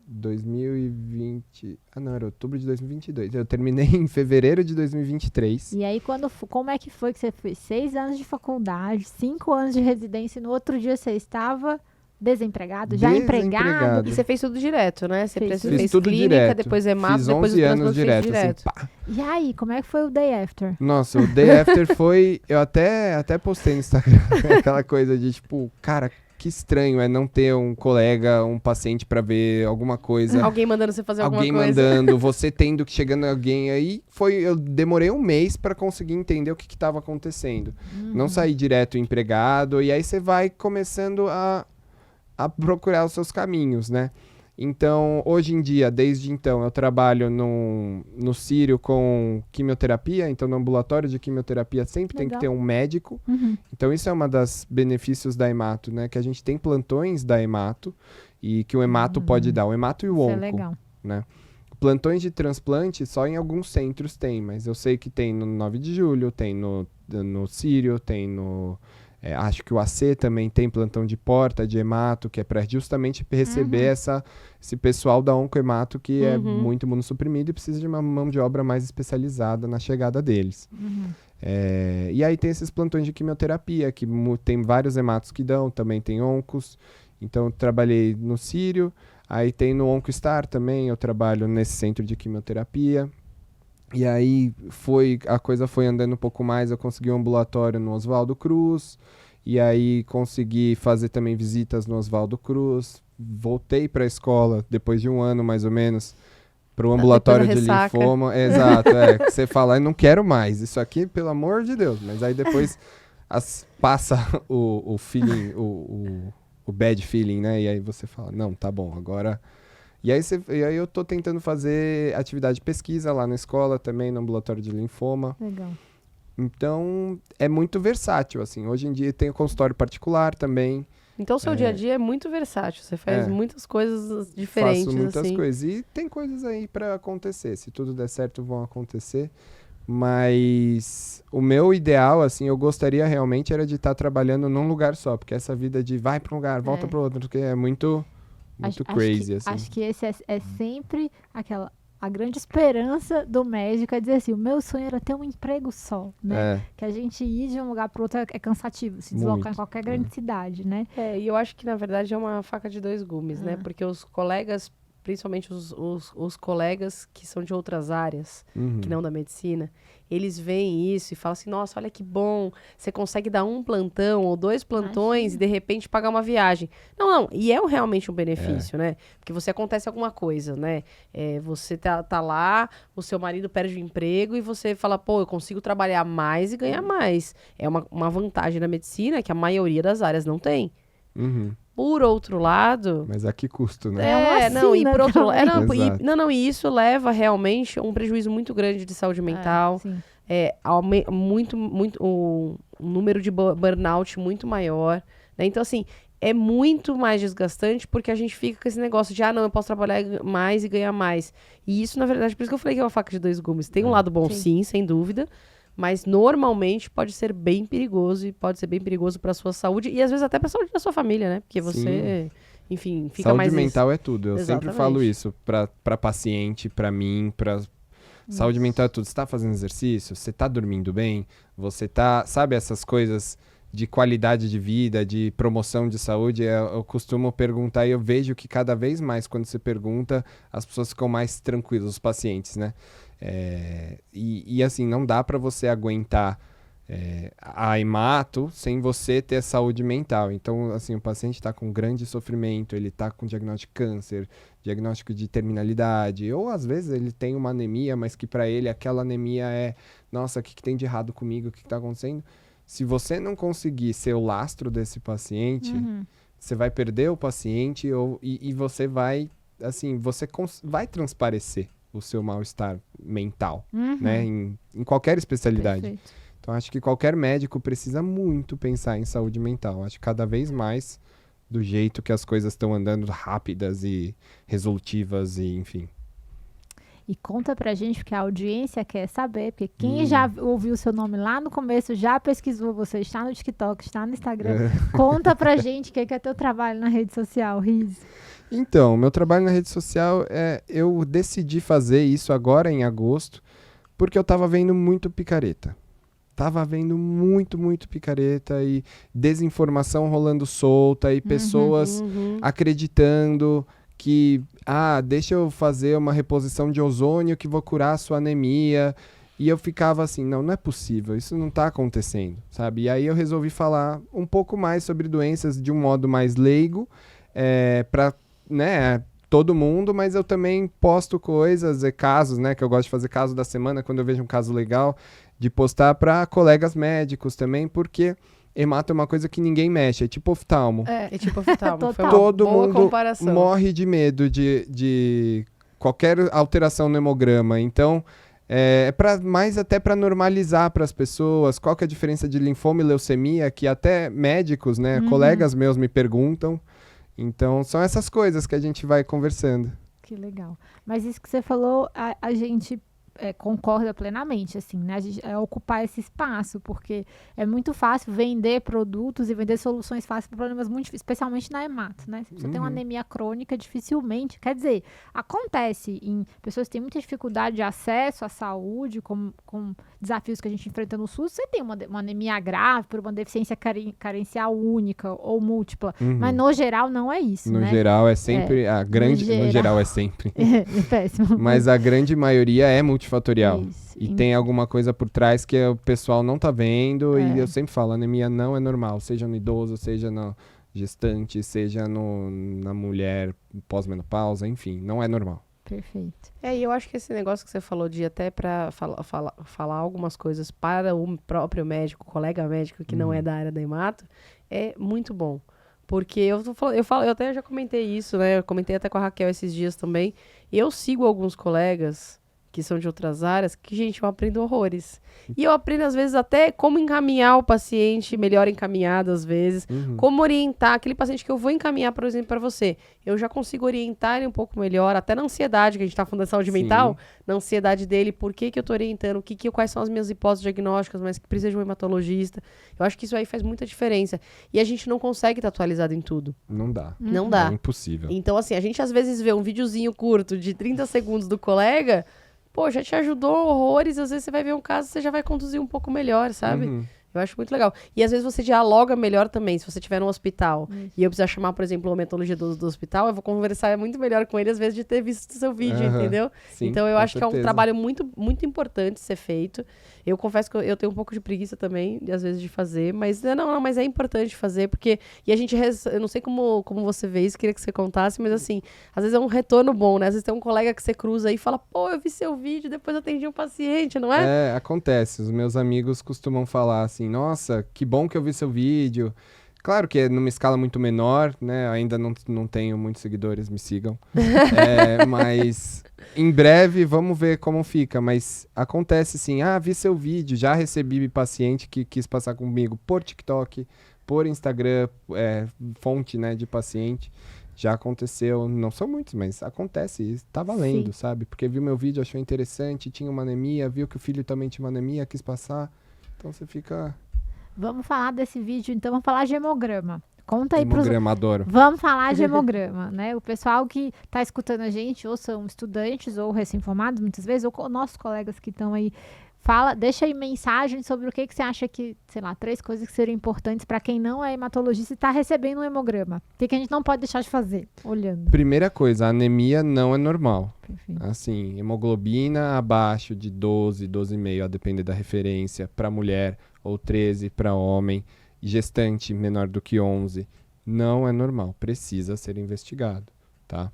2020... Ah, não, era outubro de 2022. Eu terminei em fevereiro de 2023. E aí, como é que foi que você fez 6 anos de faculdade, 5 anos de residência, e no outro dia você estava desempregado, já empregado? E você fez tudo direto, né? Você fez tudo clínica, direto. Depois hemato, fiz depois 11 o anos transplante direto. Assim, pá. E aí, como é que foi o day after? Nossa, o day after foi... Eu até postei no Instagram aquela coisa de tipo, cara... Que estranho é não ter um colega, um paciente pra ver alguma coisa. Alguém mandando você fazer alguma coisa. Alguém mandando, você tendo que chegando alguém aí. Eu demorei um mês pra conseguir entender o que tava acontecendo. Não saí direto empregado. E aí você vai começando a procurar os seus caminhos, né? Então, hoje em dia, desde então, eu trabalho no Sírio com quimioterapia. Então, no ambulatório de quimioterapia sempre tem que ter um médico. Então, isso é uma das benefícios da hemato, né? Que a gente tem plantões da hemato e que o hemato pode dar. O hemato e o onco, é legal. Né? Plantões de transplante só em alguns centros tem, mas eu sei que tem no 9 de julho, tem no Sírio, tem no... acho que o AC também tem plantão de porta, de hemato, que é para justamente receber esse pessoal da oncohemato que é muito imunossuprimido e precisa de uma mão de obra mais especializada na chegada deles. E aí tem esses plantões de quimioterapia, que tem vários hematos que dão, também tem oncos. Então eu trabalhei no Sírio, aí tem no OncoStar também, eu trabalho nesse centro de quimioterapia. E aí a coisa foi andando um pouco mais, eu consegui um ambulatório no Oswaldo Cruz, e aí consegui fazer também visitas no Oswaldo Cruz, voltei para a escola depois de um ano mais ou menos, para o ambulatório de linfoma. Exato, que você fala, eu não quero mais, isso aqui, pelo amor de Deus, mas aí depois passa o feeling, o bad feeling, né, e aí você fala, não, tá bom, agora... E aí eu tô tentando fazer atividade de pesquisa lá na escola também, no ambulatório de linfoma. Legal. Então, é muito versátil, assim. Hoje em dia tem o consultório particular também. Então, o seu dia a dia é muito versátil. Você faz muitas coisas diferentes, faço muitas assim. coisas. E tem coisas aí pra acontecer. Se tudo der certo, vão acontecer. Mas o meu ideal, assim, eu gostaria realmente era de estar trabalhando num lugar só. Porque essa vida de vai pra um lugar, volta pro outro, porque é muito... Muito crazy, assim. Acho que esse é sempre a grande esperança do médico, é dizer assim, o meu sonho era ter um emprego só, né? Que a gente ir de um lugar para outro é cansativo, se deslocar em qualquer grande cidade, né? E eu acho que, na verdade, é uma faca de 2 gumes, né? Porque os colegas, principalmente os colegas que são de outras áreas, que não da medicina, eles veem isso e falam assim, nossa, olha que bom, você consegue dar um plantão ou 2 plantões e de repente pagar uma viagem. Não, e é realmente um benefício, né? Porque você acontece alguma coisa, né? Você tá lá, o seu marido perde o emprego e você fala, pô, eu consigo trabalhar mais e ganhar mais. É uma vantagem na medicina que a maioria das áreas não tem. Por outro lado... Mas a que custo, né? E por outro lado... E isso leva realmente um prejuízo muito grande de saúde mental. Um número de burnout muito maior. Né? Então, assim, é muito mais desgastante porque a gente fica com esse negócio de, não, eu posso trabalhar mais e ganhar mais. E isso, na verdade, por isso que eu falei que é uma faca de dois gumes. Tem um lado bom, sim, sem dúvida, mas normalmente pode ser bem perigoso e pode ser bem perigoso para sua saúde e às vezes até para a saúde da sua família, né? Porque você, enfim, fica mais... Saúde mental é tudo. Eu sempre falo isso para paciente, para mim, para... Saúde mental é tudo. Você tá fazendo exercício? Você tá dormindo bem? Você tá... Sabe essas coisas de qualidade de vida, de promoção de saúde? Eu costumo perguntar e eu vejo que cada vez mais, quando você pergunta, as pessoas ficam mais tranquilas, os pacientes, né? E assim, não dá para você aguentar a hemato sem você ter saúde mental. Então, assim, o paciente está com grande sofrimento, ele está com diagnóstico de câncer, diagnóstico de terminalidade, ou às vezes ele tem uma anemia, mas que para ele aquela anemia nossa, o que tem de errado comigo, o que está acontecendo? Se você não conseguir ser o lastro desse paciente, você vai perder o paciente e você vai, assim, vai transparecer o seu mal-estar mental, né? Em qualquer especialidade. Perfeito. Então, acho que qualquer médico precisa muito pensar em saúde mental. Acho que cada vez mais do jeito que as coisas estão andando rápidas e resolutivas e, enfim. E conta pra gente, porque a audiência quer saber, porque quem já ouviu o seu nome lá no começo, já pesquisou, você está no TikTok, está no Instagram. Conta pra gente o que é teu trabalho na rede social, Riz. Então, meu trabalho na rede social, eu decidi fazer isso agora em agosto, porque eu tava vendo muito picareta. Tava vendo muito picareta e desinformação rolando solta e pessoas acreditando que, deixa eu fazer uma reposição de ozônio que vou curar a sua anemia. E eu ficava assim, não é possível, isso não tá acontecendo, sabe? E aí eu resolvi falar um pouco mais sobre doenças de um modo mais leigo, para, né, todo mundo, mas eu também posto coisas, casos, né, que eu gosto de fazer caso da semana, quando eu vejo um caso legal, de postar para colegas médicos também, porque hemato é uma coisa que ninguém mexe, é tipo oftalmo. É tipo oftalmo. Foi uma todo boa mundo comparação. Morre de medo de qualquer alteração no hemograma. Então, mais até para normalizar para as pessoas qual que é a diferença de linfoma e leucemia, que até médicos, né, colegas meus me perguntam. Então, são essas coisas que a gente vai conversando. Que legal. Mas isso que você falou, a gente concorda plenamente, assim, né? A gente, ocupar esse espaço, porque é muito fácil vender produtos e vender soluções fáceis para problemas muito difíceis, especialmente na hemato, né? Se você tem uma anemia crônica, dificilmente, quer dizer, acontece em pessoas que têm muita dificuldade de acesso à saúde, com desafios que a gente enfrenta no SUS, você tem uma anemia grave por uma deficiência carencial única ou múltipla, mas no geral não é isso, no né? geral é sempre, no geral é sempre. É péssimo. Mas a grande maioria é multifatorial. Isso. E tem alguma coisa por trás que o pessoal não tá vendo. E eu sempre falo, anemia não é normal. Seja no idoso, seja na gestante, seja na mulher pós-menopausa, enfim, não é normal. Perfeito. E eu acho que esse negócio que você falou de até para falar algumas coisas para o próprio médico, colega médico que não é da área da hemato, é muito bom. Porque eu até já comentei isso, né? Eu comentei até com a Raquel esses dias também. Eu sigo alguns colegas que são de outras áreas, que, gente, eu aprendo horrores. E eu aprendo, às vezes, até como encaminhar o paciente, melhor encaminhado, às vezes, como orientar aquele paciente que eu vou encaminhar, por exemplo, para você. Eu já consigo orientar ele um pouco melhor, até na ansiedade, que a gente tá falando da saúde mental, na ansiedade dele, por que eu tô orientando, quais são as minhas hipóteses diagnósticas, mas que precisa de um hematologista. Eu acho que isso aí faz muita diferença. E a gente não consegue estar atualizado em tudo. Não dá. Não dá. É impossível. Então, assim, a gente às vezes vê um videozinho curto de 30 segundos do colega, já te ajudou horrores, às vezes você vai ver um caso, você já vai conduzir um pouco melhor, sabe? Eu acho muito legal. E às vezes você dialoga melhor também, se você estiver no hospital e eu precisar chamar, por exemplo, o hematologista do hospital, eu vou conversar muito melhor com ele, às vezes, de ter visto o seu vídeo, entendeu? Sim, então eu acho certeza. que é um trabalho muito, muito importante ser feito. Eu confesso que eu tenho um pouco de preguiça também, às vezes, de fazer, mas mas é importante fazer, porque... E a gente, eu não sei como você vê isso, queria que você contasse, mas assim, às vezes é um retorno bom, né? Às vezes tem um colega que você cruza aí e fala, eu vi seu vídeo, depois eu atendi um paciente, não é? Acontece. Os meus amigos costumam falar assim, nossa, que bom que eu vi seu vídeo. Claro que é numa escala muito menor, né? Ainda não tenho muitos seguidores, me sigam. Mas em breve vamos ver como fica. Mas acontece sim, vi seu vídeo, já recebi paciente que quis passar comigo por TikTok, por Instagram, fonte, né, de paciente, já aconteceu, não são muitos, mas acontece, está valendo, sabe? Porque viu meu vídeo, achou interessante, tinha uma anemia, viu que o filho também tinha uma anemia, quis passar, então você fica... Vamos falar desse vídeo, então vamos falar de hemograma. Conta aí pros... Hemograma, adoro. Vamos falar de hemograma, né? O pessoal que está escutando a gente, ou são estudantes, ou recém-formados, muitas vezes, ou nossos colegas que estão aí, deixa aí mensagem sobre o que você acha que, sei lá, 3 coisas que seriam importantes para quem não é hematologista e está recebendo um hemograma. O que a gente não pode deixar de fazer, olhando? Primeira coisa, a anemia não é normal. Perfeito. Assim, hemoglobina abaixo de 12, 12,5, a depender da referência, para mulher, ou 13 para homem, gestante menor do que 11, não é normal, precisa ser investigado, tá?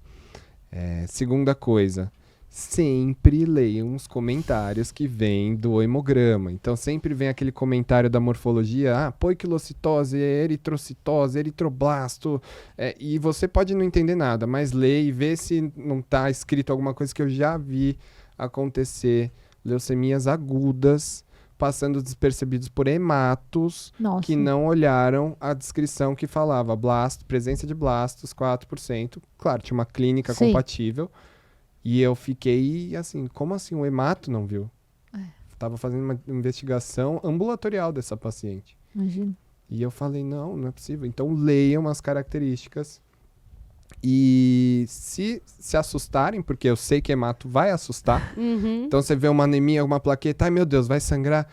Segunda coisa, sempre leiam os comentários que vêm do hemograma. Então sempre vem aquele comentário da morfologia, poiquilocitose, eritrocitose, eritroblasto, e você pode não entender nada, mas lê e vê se não está escrito alguma coisa que eu já vi acontecer, leucemias agudas, passando despercebidos por hematos que não olharam a descrição que falava presença de blastos, 4%. Claro, tinha uma clínica compatível. E eu fiquei assim, como assim o hemato não viu? Tava fazendo uma investigação ambulatorial dessa paciente. Imagina. E eu falei, não é possível. Então leiam as características. E se assustarem, porque eu sei que hemato vai assustar, então você vê uma anemia, uma plaqueta, ai meu Deus, vai sangrar,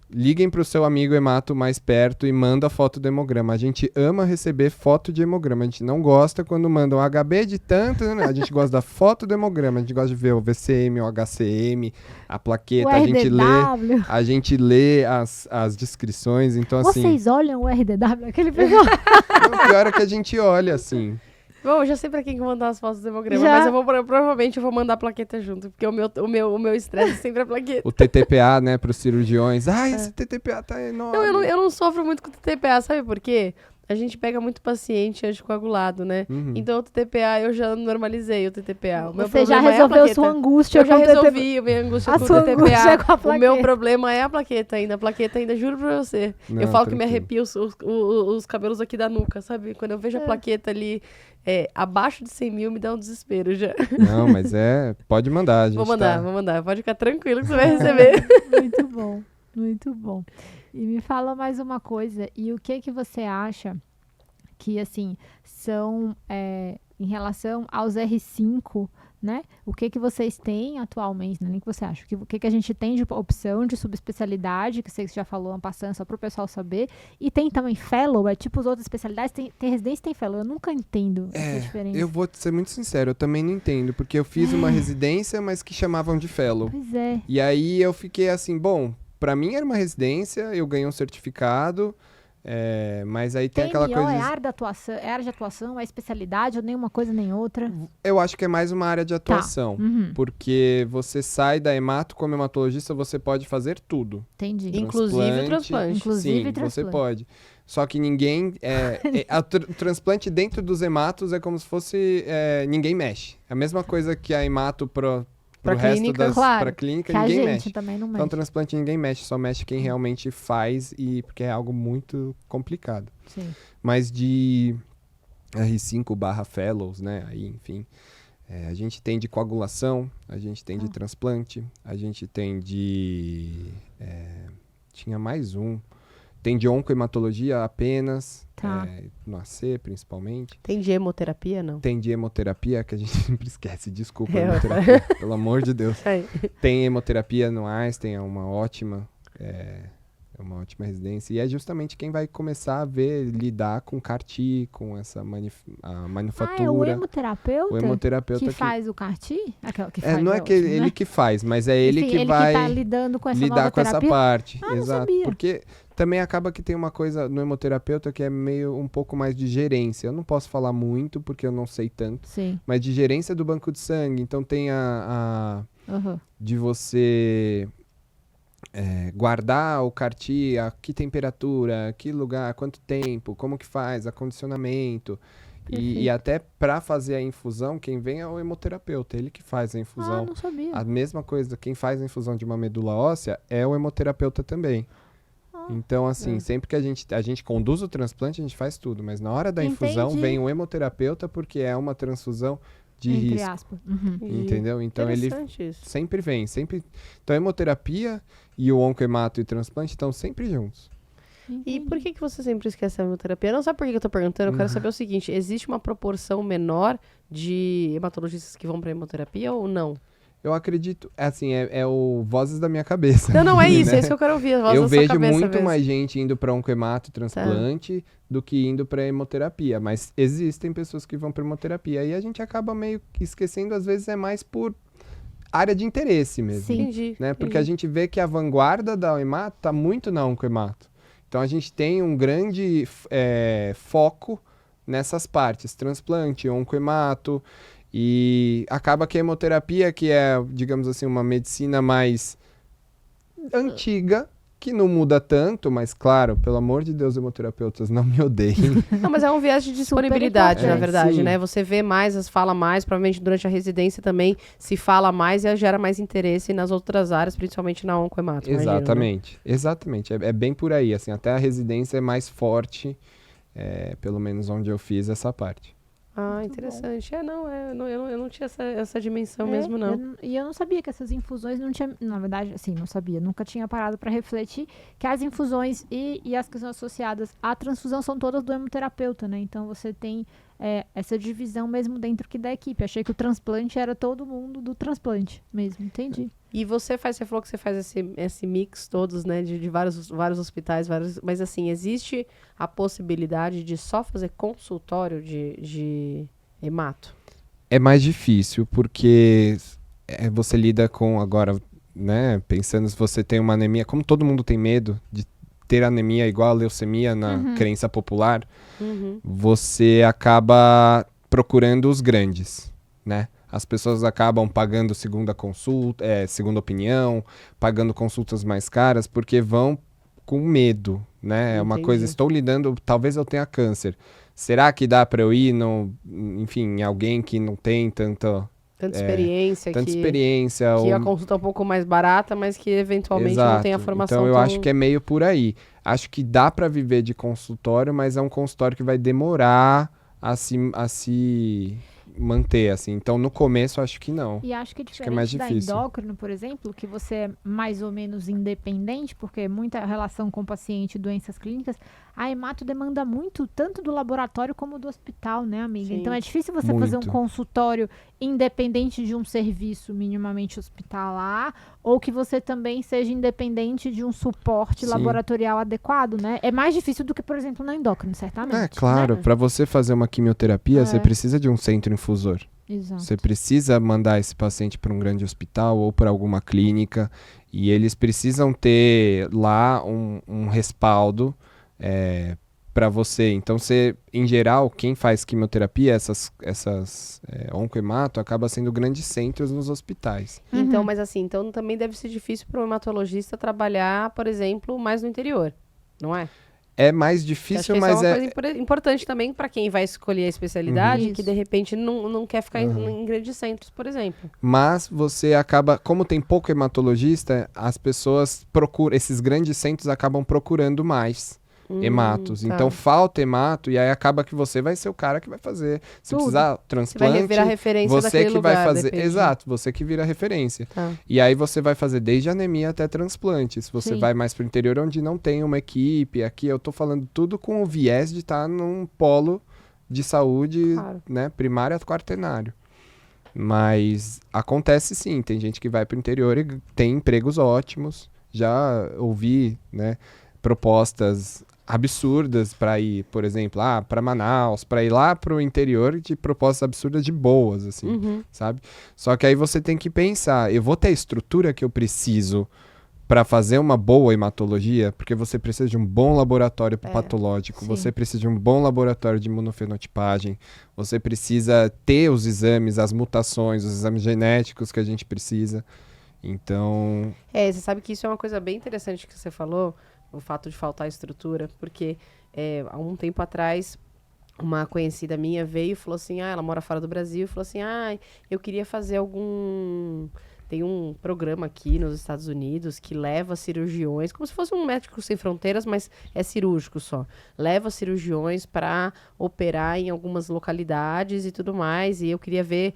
liguem para o seu amigo hemato mais perto e manda a foto do hemograma. A gente ama receber foto de hemograma, a gente não gosta quando mandam HB de tanto, né? A gente gosta da foto do hemograma, a gente gosta de ver o VCM, o HCM, a plaqueta, a gente lê as descrições, então assim... Vocês olham o RDW, aquele pessoal? O pior é que a gente olha, assim... Bom, eu já sei pra quem que eu vou mandar as fotos do hemograma, mas provavelmente eu vou mandar a plaqueta junto, porque o meu estresse sempre é plaqueta. O TTPA, né, pros cirurgiões. Esse TTPA tá enorme. Não, eu não sofro muito com o TTPA, sabe por quê? A gente pega muito paciente anticoagulado, né? Então o TTPA, eu já normalizei o TTPA. Você já resolveu sua angústia com o TTPA? Eu já resolvi a minha angústia com o TTPA. O meu problema é a plaqueta ainda. A plaqueta ainda, juro pra você. Eu falo que me arrepia os cabelos aqui da nuca, sabe? Quando eu vejo a plaqueta ali abaixo de 100 mil, me dá um desespero já. Não, mas pode mandar, gente. Vou mandar. Pode ficar tranquilo que você vai receber. Muito bom, muito bom. E me fala mais uma coisa, e o que você acha que, assim, são, em relação aos R5, né? O que vocês têm atualmente, né? Nem que você acha? O que a gente tem de opção de subespecialidade, que você já falou, passando só para o pessoal saber, e tem também fellow, tipo as outras especialidades, tem residência e tem fellow. Eu nunca entendo essa diferença. Eu vou ser muito sincero, eu também não entendo, porque eu fiz uma residência, mas que chamavam de fellow. Pois é. E aí eu fiquei assim, bom... Pra mim era uma residência, eu ganhei um certificado, mas aí tem aquela coisa... É área de atuação, é especialidade ou nenhuma coisa nem outra? Eu acho que é mais uma área de atuação, porque você sai da hemato como hematologista, você pode fazer tudo. Entendi. Inclusive o transplante. Você pode. Só que ninguém... o transplante dentro dos hematos é como se fosse... ninguém mexe. É a mesma coisa que a hemato pro resto pra clínica, ninguém mexe. Também não mexe. Então, transplante ninguém mexe, só mexe quem realmente faz, porque é algo muito complicado. Sim. Mas de R5/fellows, né, aí, enfim, a gente tem de coagulação, a gente tem de transplante, a gente tem de... tinha mais um. Tem de oncohematologia apenas, no AC principalmente. Tem de hemoterapia, não? Tem de hemoterapia, que a gente sempre esquece, desculpa, hemoterapia, pelo amor de Deus. Tem hemoterapia no Einstein, é uma ótima residência. E é justamente quem vai começar a lidar com CAR-T, com essa manufatura. É o hemoterapeuta? O hemoterapeuta que faz o CAR-T? Não é que ele que faz, mas é ele que vai tá lidando com essa lidar com essa parte. Exato. Não sabia. Porque também acaba que tem uma coisa no hemoterapeuta que é meio um pouco mais de gerência. Eu não posso falar muito porque eu não sei tanto. Sim. Mas de gerência do banco de sangue. Então tem de você guardar o CAR-T, a que temperatura, que lugar, quanto tempo, como que faz, acondicionamento. E até para fazer a infusão, quem vem é o hemoterapeuta, ele que faz a infusão. Não sabia. A mesma coisa, quem faz a infusão de uma medula óssea é o hemoterapeuta também. Então, assim, sempre que a gente conduz o transplante, a gente faz tudo. Mas na hora da infusão, vem o hemoterapeuta, porque é uma transfusão de Entre risco. aspas. Entendeu? Então, ele isso. sempre vem. Então, a hemoterapia e o oncohemato e o transplante estão sempre juntos. E por que você sempre esquece a hemoterapia? Não sabe por que eu tô perguntando, eu quero saber o seguinte, existe uma proporção menor de hematologistas que vão pra hemoterapia ou não? Eu acredito, assim, é o vozes da minha cabeça. Não, é isso, né? é isso que eu quero ouvir. A voz Eu da sua vejo cabeça muito mesmo. mais gente indo para oncohemato e transplante do que indo para hemoterapia. Mas existem pessoas que vão para hemoterapia. E a gente acaba meio que esquecendo, às vezes é mais por área de interesse mesmo. Sim. Entendi. Né? Porque a gente vê que a vanguarda da hemato está muito na oncohemato. Então a gente tem um grande foco nessas partes, transplante, oncohemato, e acaba que a hemoterapia, que é, digamos assim, uma medicina mais antiga, que não muda tanto, mas claro, pelo amor de Deus, hemoterapeutas, não me odeiem. Não, mas é um viés de disponibilidade, na verdade, sim. né? Você vê mais, fala mais, provavelmente durante a residência também se fala mais e gera mais interesse nas outras áreas, principalmente na oncohemato. Exatamente, exatamente. É bem por aí, assim, até a residência é mais forte, pelo menos onde eu fiz essa parte. Ah, interessante. Eu não tinha essa dimensão mesmo, não. Eu não sabia que essas infusões não tinha, na verdade, assim, não sabia, nunca tinha parado para refletir que as infusões e as questões associadas à transfusão são todas do hemoterapeuta, né? Então você tem essa divisão mesmo dentro da equipe. Achei que o transplante era todo mundo do transplante mesmo, entendi. E você falou que você faz esse mix todos, né, de vários hospitais, mas assim, existe a possibilidade de só fazer consultório de hemato? É mais difícil, porque você lida com, agora, né, pensando se você tem uma anemia, como todo mundo tem medo de ter anemia igual a leucemia na crença popular, você acaba procurando os grandes, né? As pessoas acabam pagando segunda consulta, segunda opinião, pagando consultas mais caras, porque vão com medo, né? É uma coisa, estou lidando, talvez eu tenha câncer. Será que dá para eu ir, enfim, alguém que não tem tanta experiência. Que a consulta é um pouco mais barata, mas que eventualmente não tem a formação. Então eu acho que é meio por aí. Acho que dá para viver de consultório, mas é um consultório que vai demorar a se manter, assim. Então, no começo, acho que não. E acho que que é mais diferente difícil. da endócrino, por exemplo, que você é mais ou menos independente, porque muita relação com o paciente e doenças clínicas, a hemato demanda muito, tanto do laboratório como do hospital, né, amiga? Sim. Então, é difícil você fazer um consultório independente de um serviço minimamente hospitalar, ou que você também seja independente de um suporte laboratorial adequado, né? É mais difícil do que, por exemplo, na endócrino, certamente. Claro. Né? Para você fazer uma quimioterapia, você precisa de um centro infusor. Exato. Você precisa mandar esse paciente para um grande hospital ou para alguma clínica, e eles precisam ter lá um respaldo para você. Então, em geral, quem faz quimioterapia, essas oncohemato, acaba sendo grandes centros nos hospitais. Então, mas assim, então também deve ser difícil para um hematologista trabalhar, por exemplo, mais no interior, não é? É mais difícil, acho que mas isso é uma coisa importante também para quem vai escolher a especialidade, que de repente não quer ficar em grandes centros, por exemplo. Mas você acaba, como tem pouco hematologista, as pessoas esses grandes centros acabam procurando mais hematos. Tá. Então falta hemato e aí acaba que você vai ser o cara que vai fazer. Se precisar transplante, você vai virar referência você daquele que lugar, vai fazer. depende. Exato, você que vira referência. Tá. E aí você vai fazer desde anemia até transplante. Se você vai mais pro interior onde não tem uma equipe, aqui eu tô falando tudo com o viés de estar num polo de saúde, né, primário a quaternário. Mas acontece sim, tem gente que vai pro interior e tem empregos ótimos. Já ouvi, né, propostas absurdas para ir, por exemplo, para Manaus, para ir lá pro interior, de propostas absurdas de boas, assim, sabe? Só que aí você tem que pensar, eu vou ter a estrutura que eu preciso para fazer uma boa hematologia, porque você precisa de um bom laboratório patológico, você precisa de um bom laboratório de imunofenotipagem, você precisa ter os exames, as mutações, os exames genéticos que a gente precisa. Então... você sabe que isso é uma coisa bem interessante que você falou, o fato de faltar estrutura, porque há um tempo atrás, uma conhecida minha veio e falou assim, ela mora fora do Brasil, e falou assim, eu queria fazer algum Tem um programa aqui nos Estados Unidos que leva cirurgiões, como se fosse um médico sem fronteiras, mas é cirúrgico só. Leva cirurgiões para operar em algumas localidades e tudo mais. E eu queria ver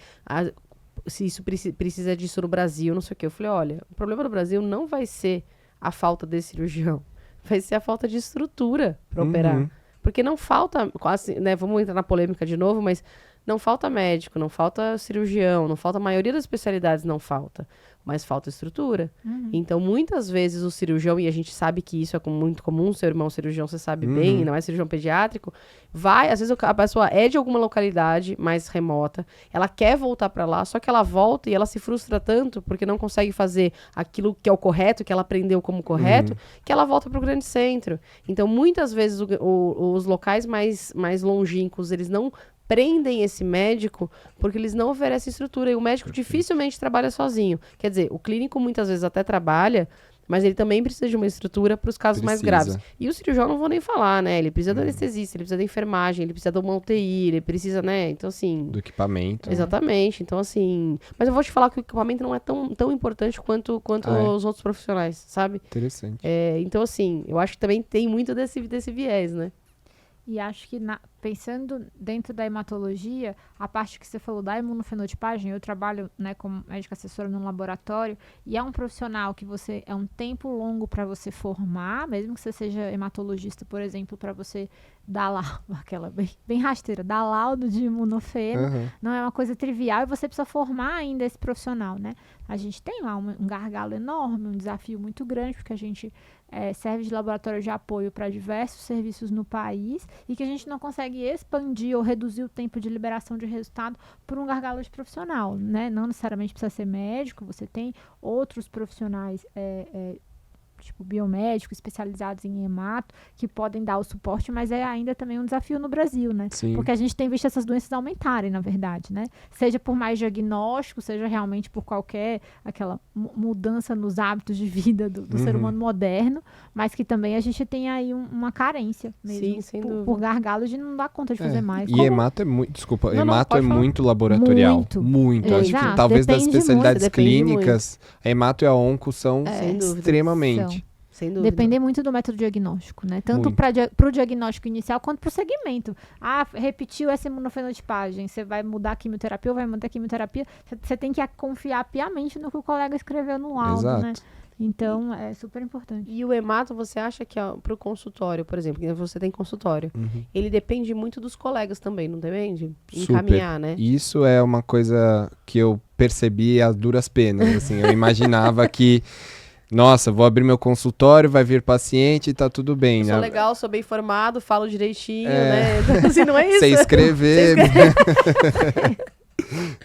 se isso precisa disso no Brasil, não sei o quê. Eu falei, olha, o problema do Brasil não vai ser a falta de cirurgião, vai ser a falta de estrutura para operar. Porque não falta, quase, né, vamos entrar na polêmica de novo, mas não falta médico, não falta cirurgião, não falta, a maioria das especialidades não falta, mas falta estrutura. Então, muitas vezes o cirurgião, e a gente sabe que isso é muito comum, seu irmão cirurgião, você sabe bem, não é cirurgião pediátrico, às vezes a pessoa é de alguma localidade mais remota, ela quer voltar para lá, só que ela volta e ela se frustra tanto porque não consegue fazer aquilo que é o correto, que ela aprendeu como correto, que ela volta para o grande centro. Então, muitas vezes os locais mais longínquos, eles não prendem esse médico porque eles não oferecem estrutura. E o médico dificilmente trabalha sozinho. Quer dizer, o clínico muitas vezes até trabalha, mas ele também precisa de uma estrutura para os casos mais graves. E o cirurgião não vou nem falar, né? Ele precisa do anestesista, ele precisa da enfermagem, ele precisa de uma UTI, ele precisa, né? Então, assim... do equipamento. Exatamente. Então, assim... Mas eu vou te falar que o equipamento não é tão importante quanto os outros profissionais, sabe? Interessante. Então, assim, eu acho que também tem muito desse viés, né? E acho que, pensando dentro da hematologia, a parte que você falou da imunofenotipagem, eu trabalho, né, como médica assessora no laboratório, e é um profissional que é um tempo longo para você formar, mesmo que você seja hematologista, por exemplo, para você dar lá, aquela bem rasteira, dar laudo de imunofeno, não é uma coisa trivial, e você precisa formar ainda esse profissional, né? A gente tem lá um gargalo enorme, um desafio muito grande, porque a gente serve de laboratório de apoio para diversos serviços no país e que a gente não consegue expandir ou reduzir o tempo de liberação de resultado por um gargalo de profissional, né? Não necessariamente precisa ser médico, você tem outros profissionais tipo biomédicos especializados em hemato, que podem dar o suporte, mas é ainda também um desafio no Brasil, né? Sim. Porque a gente tem visto essas doenças aumentarem, na verdade, né? Seja por mais diagnóstico, seja realmente por qualquer aquela mudança nos hábitos de vida do ser humano moderno, mas que também a gente tem aí uma carência mesmo. Sim, sem dúvida. Por gargalo de não dar conta de fazer mais. E hemato é muito, hemato é muito laboratorial. Muito. Acho que talvez das especialidades clínicas, a hemato e a onco são extremamente. Sem dúvida. Depender muito do método diagnóstico, né? Tanto para o diagnóstico inicial quanto para o segmento. Repetiu essa imunofenotipagem, você vai mudar a quimioterapia ou vai manter a quimioterapia, você tem que confiar piamente no que o colega escreveu no laudo, né? Então, é super importante. E o hemato, você acha que para o consultório, por exemplo, que você tem consultório, ele depende muito dos colegas também, não depende? Encaminhar, né? Isso é uma coisa que eu percebi a duras penas, assim. Eu imaginava que nossa, vou abrir meu consultório, vai vir paciente e tá tudo bem. Eu sou legal, sou bem informado, falo direitinho, né? Então, assim, não é isso? Sei escrever.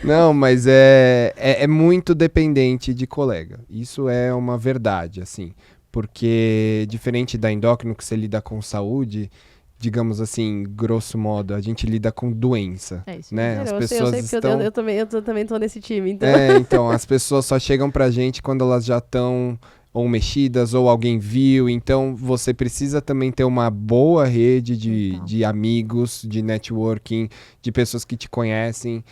Não, mas é muito dependente de colega. Isso é uma verdade, assim. Porque, diferente da endócrino, que você lida com saúde, digamos assim, grosso modo, a gente lida com doença, né? As pessoas estão... eu também tô nesse time, então. Então, as pessoas só chegam pra gente quando elas já estão ou mexidas, ou alguém viu, então você precisa também ter uma boa rede de amigos, de networking, de pessoas que te conhecem,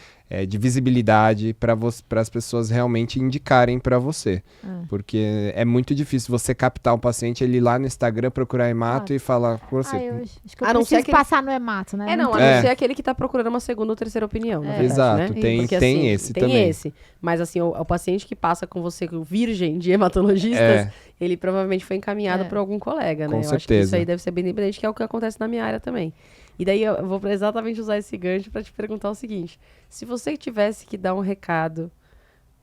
de visibilidade para as pessoas realmente indicarem para você. Porque é muito difícil você captar um paciente, ele ir lá no Instagram procurar hemato e falar com você. Acho que eu preciso passar no hemato, né? A não ser aquele que tá procurando uma segunda ou terceira opinião. Na verdade, exato, né? tem assim, esse também. Mas assim, o paciente que passa com você, virgem de hematologistas, ele provavelmente foi encaminhado por algum colega, né? Com eu certeza. Acho que isso aí deve ser bem independente, que é o que acontece na minha área também. E daí eu vou exatamente usar esse gancho para te perguntar o seguinte: se você tivesse que dar um recado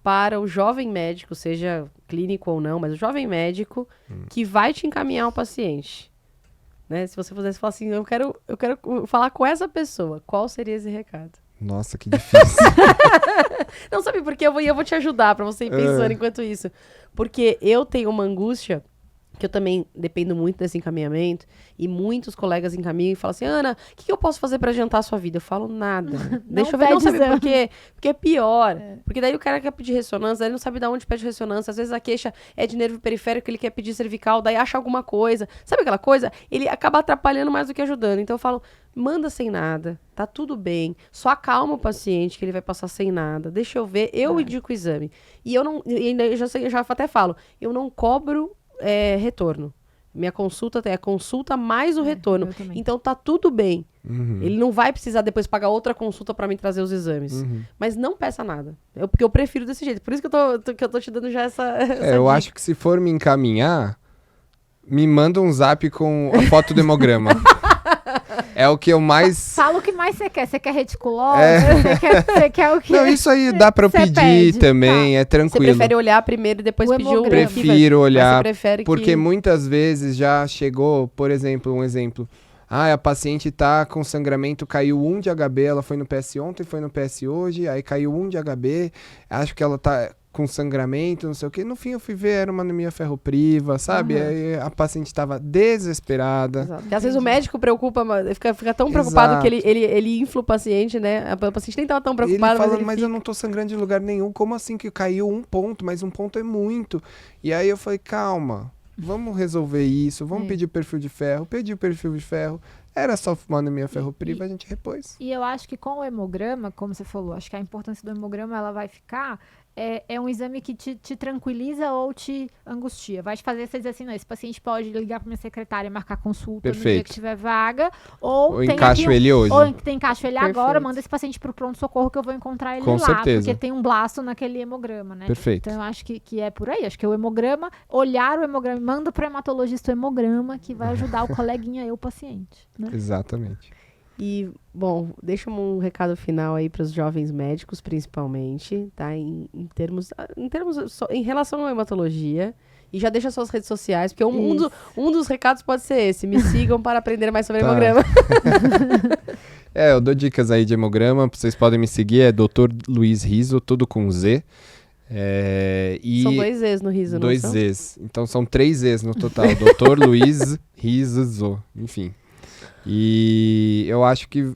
para o jovem médico, seja clínico ou não, mas o jovem médico que vai te encaminhar um paciente, né? Se você pudesse falar assim, eu quero falar com essa pessoa, qual seria esse recado? Nossa, que difícil. Não, sabe por quê? Eu vou te ajudar para você ir pensando enquanto isso. Porque eu tenho uma angústia, que eu também dependo muito desse encaminhamento, e muitos colegas encaminham e falam assim: Ana, o que eu posso fazer para adiantar a sua vida? Eu falo nada. Deixa eu ver, não sabe por quê? Porque é pior. Porque daí o cara quer pedir ressonância, daí ele não sabe de onde pede ressonância, às vezes a queixa é de nervo periférico, ele quer pedir cervical, daí acha alguma coisa. Sabe aquela coisa? Ele acaba atrapalhando mais do que ajudando. Então eu falo, manda sem nada, tá tudo bem. Só acalma o paciente que ele vai passar sem nada. Deixa eu ver, eu indico o exame. E eu já até falo, eu não cobro retorno. Minha consulta é a consulta mais o retorno. Então tá tudo bem. Ele não vai precisar depois pagar outra consulta pra mim trazer os exames. Mas não peça nada. Porque eu prefiro desse jeito. Por isso que eu tô te dando já essa eu dica. acho que se for me encaminhar, me manda um zap com a foto do hemograma. É o que eu mais... Fala o que mais você quer. Você quer reticulose? Você quer o quê? Não, isso aí dá pra eu pedir também, é tranquilo. Você prefere olhar primeiro e depois pedir o... Prefiro olhar, porque que... muitas vezes já chegou, por exemplo, um exemplo. A paciente tá com sangramento, caiu 1 de HB, ela foi no PS ontem, foi no PS hoje, aí caiu 1 de HB, acho que ela tá com sangramento, não sei o que. No fim eu fui ver, era uma anemia ferropriva, sabe? Aí a paciente estava desesperada. Exato. Porque às vezes o médico fica tão preocupado que ele infla o paciente, né? A paciente nem estava tão preocupada. Ele falando, mas eu não tô sangrando de lugar nenhum. Como assim que caiu 1 ponto? Mas 1 ponto é muito. E aí eu falei, calma, vamos resolver isso, vamos pedir o perfil de ferro. Pedi o perfil de ferro. Era só uma anemia ferropriva, a gente repôs. E eu acho que com o hemograma, como você falou, acho que a importância do hemograma ela vai ficar... É um exame que te tranquiliza ou te angustia. Vai te fazer você dizer assim, não, esse paciente pode ligar para minha secretária e marcar consulta no dia que tiver vaga. Ou encaixo ele hoje. Ou encaixo ele agora, manda esse paciente para o pronto-socorro que eu vou encontrar ele com lá. Certeza. Porque tem um blasto naquele hemograma, né? Perfeito. Então eu acho que é por aí. Acho que o hemograma, olhar o hemograma, manda para o hematologista o hemograma que vai ajudar o coleguinha e o paciente. Né? Exatamente. E, bom, deixa um recado final aí para os jovens médicos, principalmente, tá? Em relação à hematologia. E já deixa suas redes sociais, porque um dos recados pode ser esse. Me sigam para aprender mais sobre hemograma. Eu dou dicas aí de hemograma. Vocês podem me seguir, é Dr. Luiz Riso, tudo com Z. São 2 Zs no Riso, não são? 2 Zs. Então são 3 Zs no total. Dr. Luiz Riso, enfim. E eu acho que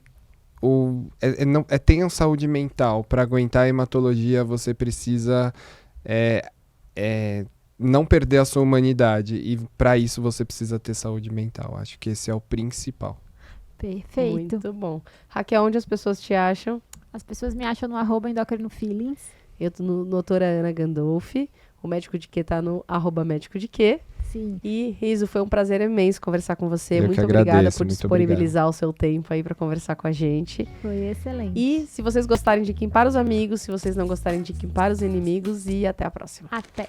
tenham saúde mental. Para aguentar a hematologia, você precisa não perder a sua humanidade. E para isso, você precisa ter saúde mental. Acho que esse é o principal. Perfeito. Muito bom. Raquel, onde as pessoas te acham? As pessoas me acham no @endocrinofeelings. Eu tô no doutora Ana Gandolfi. O Médico de Quê tá no @médico de Quê. Sim. E, Riso, foi um prazer imenso conversar com você. Eu muito obrigada por disponibilizar o seu tempo aí para conversar com a gente. Foi excelente. E se vocês gostarem, indiquem para os amigos. Se vocês não gostarem, indiquem para os inimigos. E até a próxima. Até.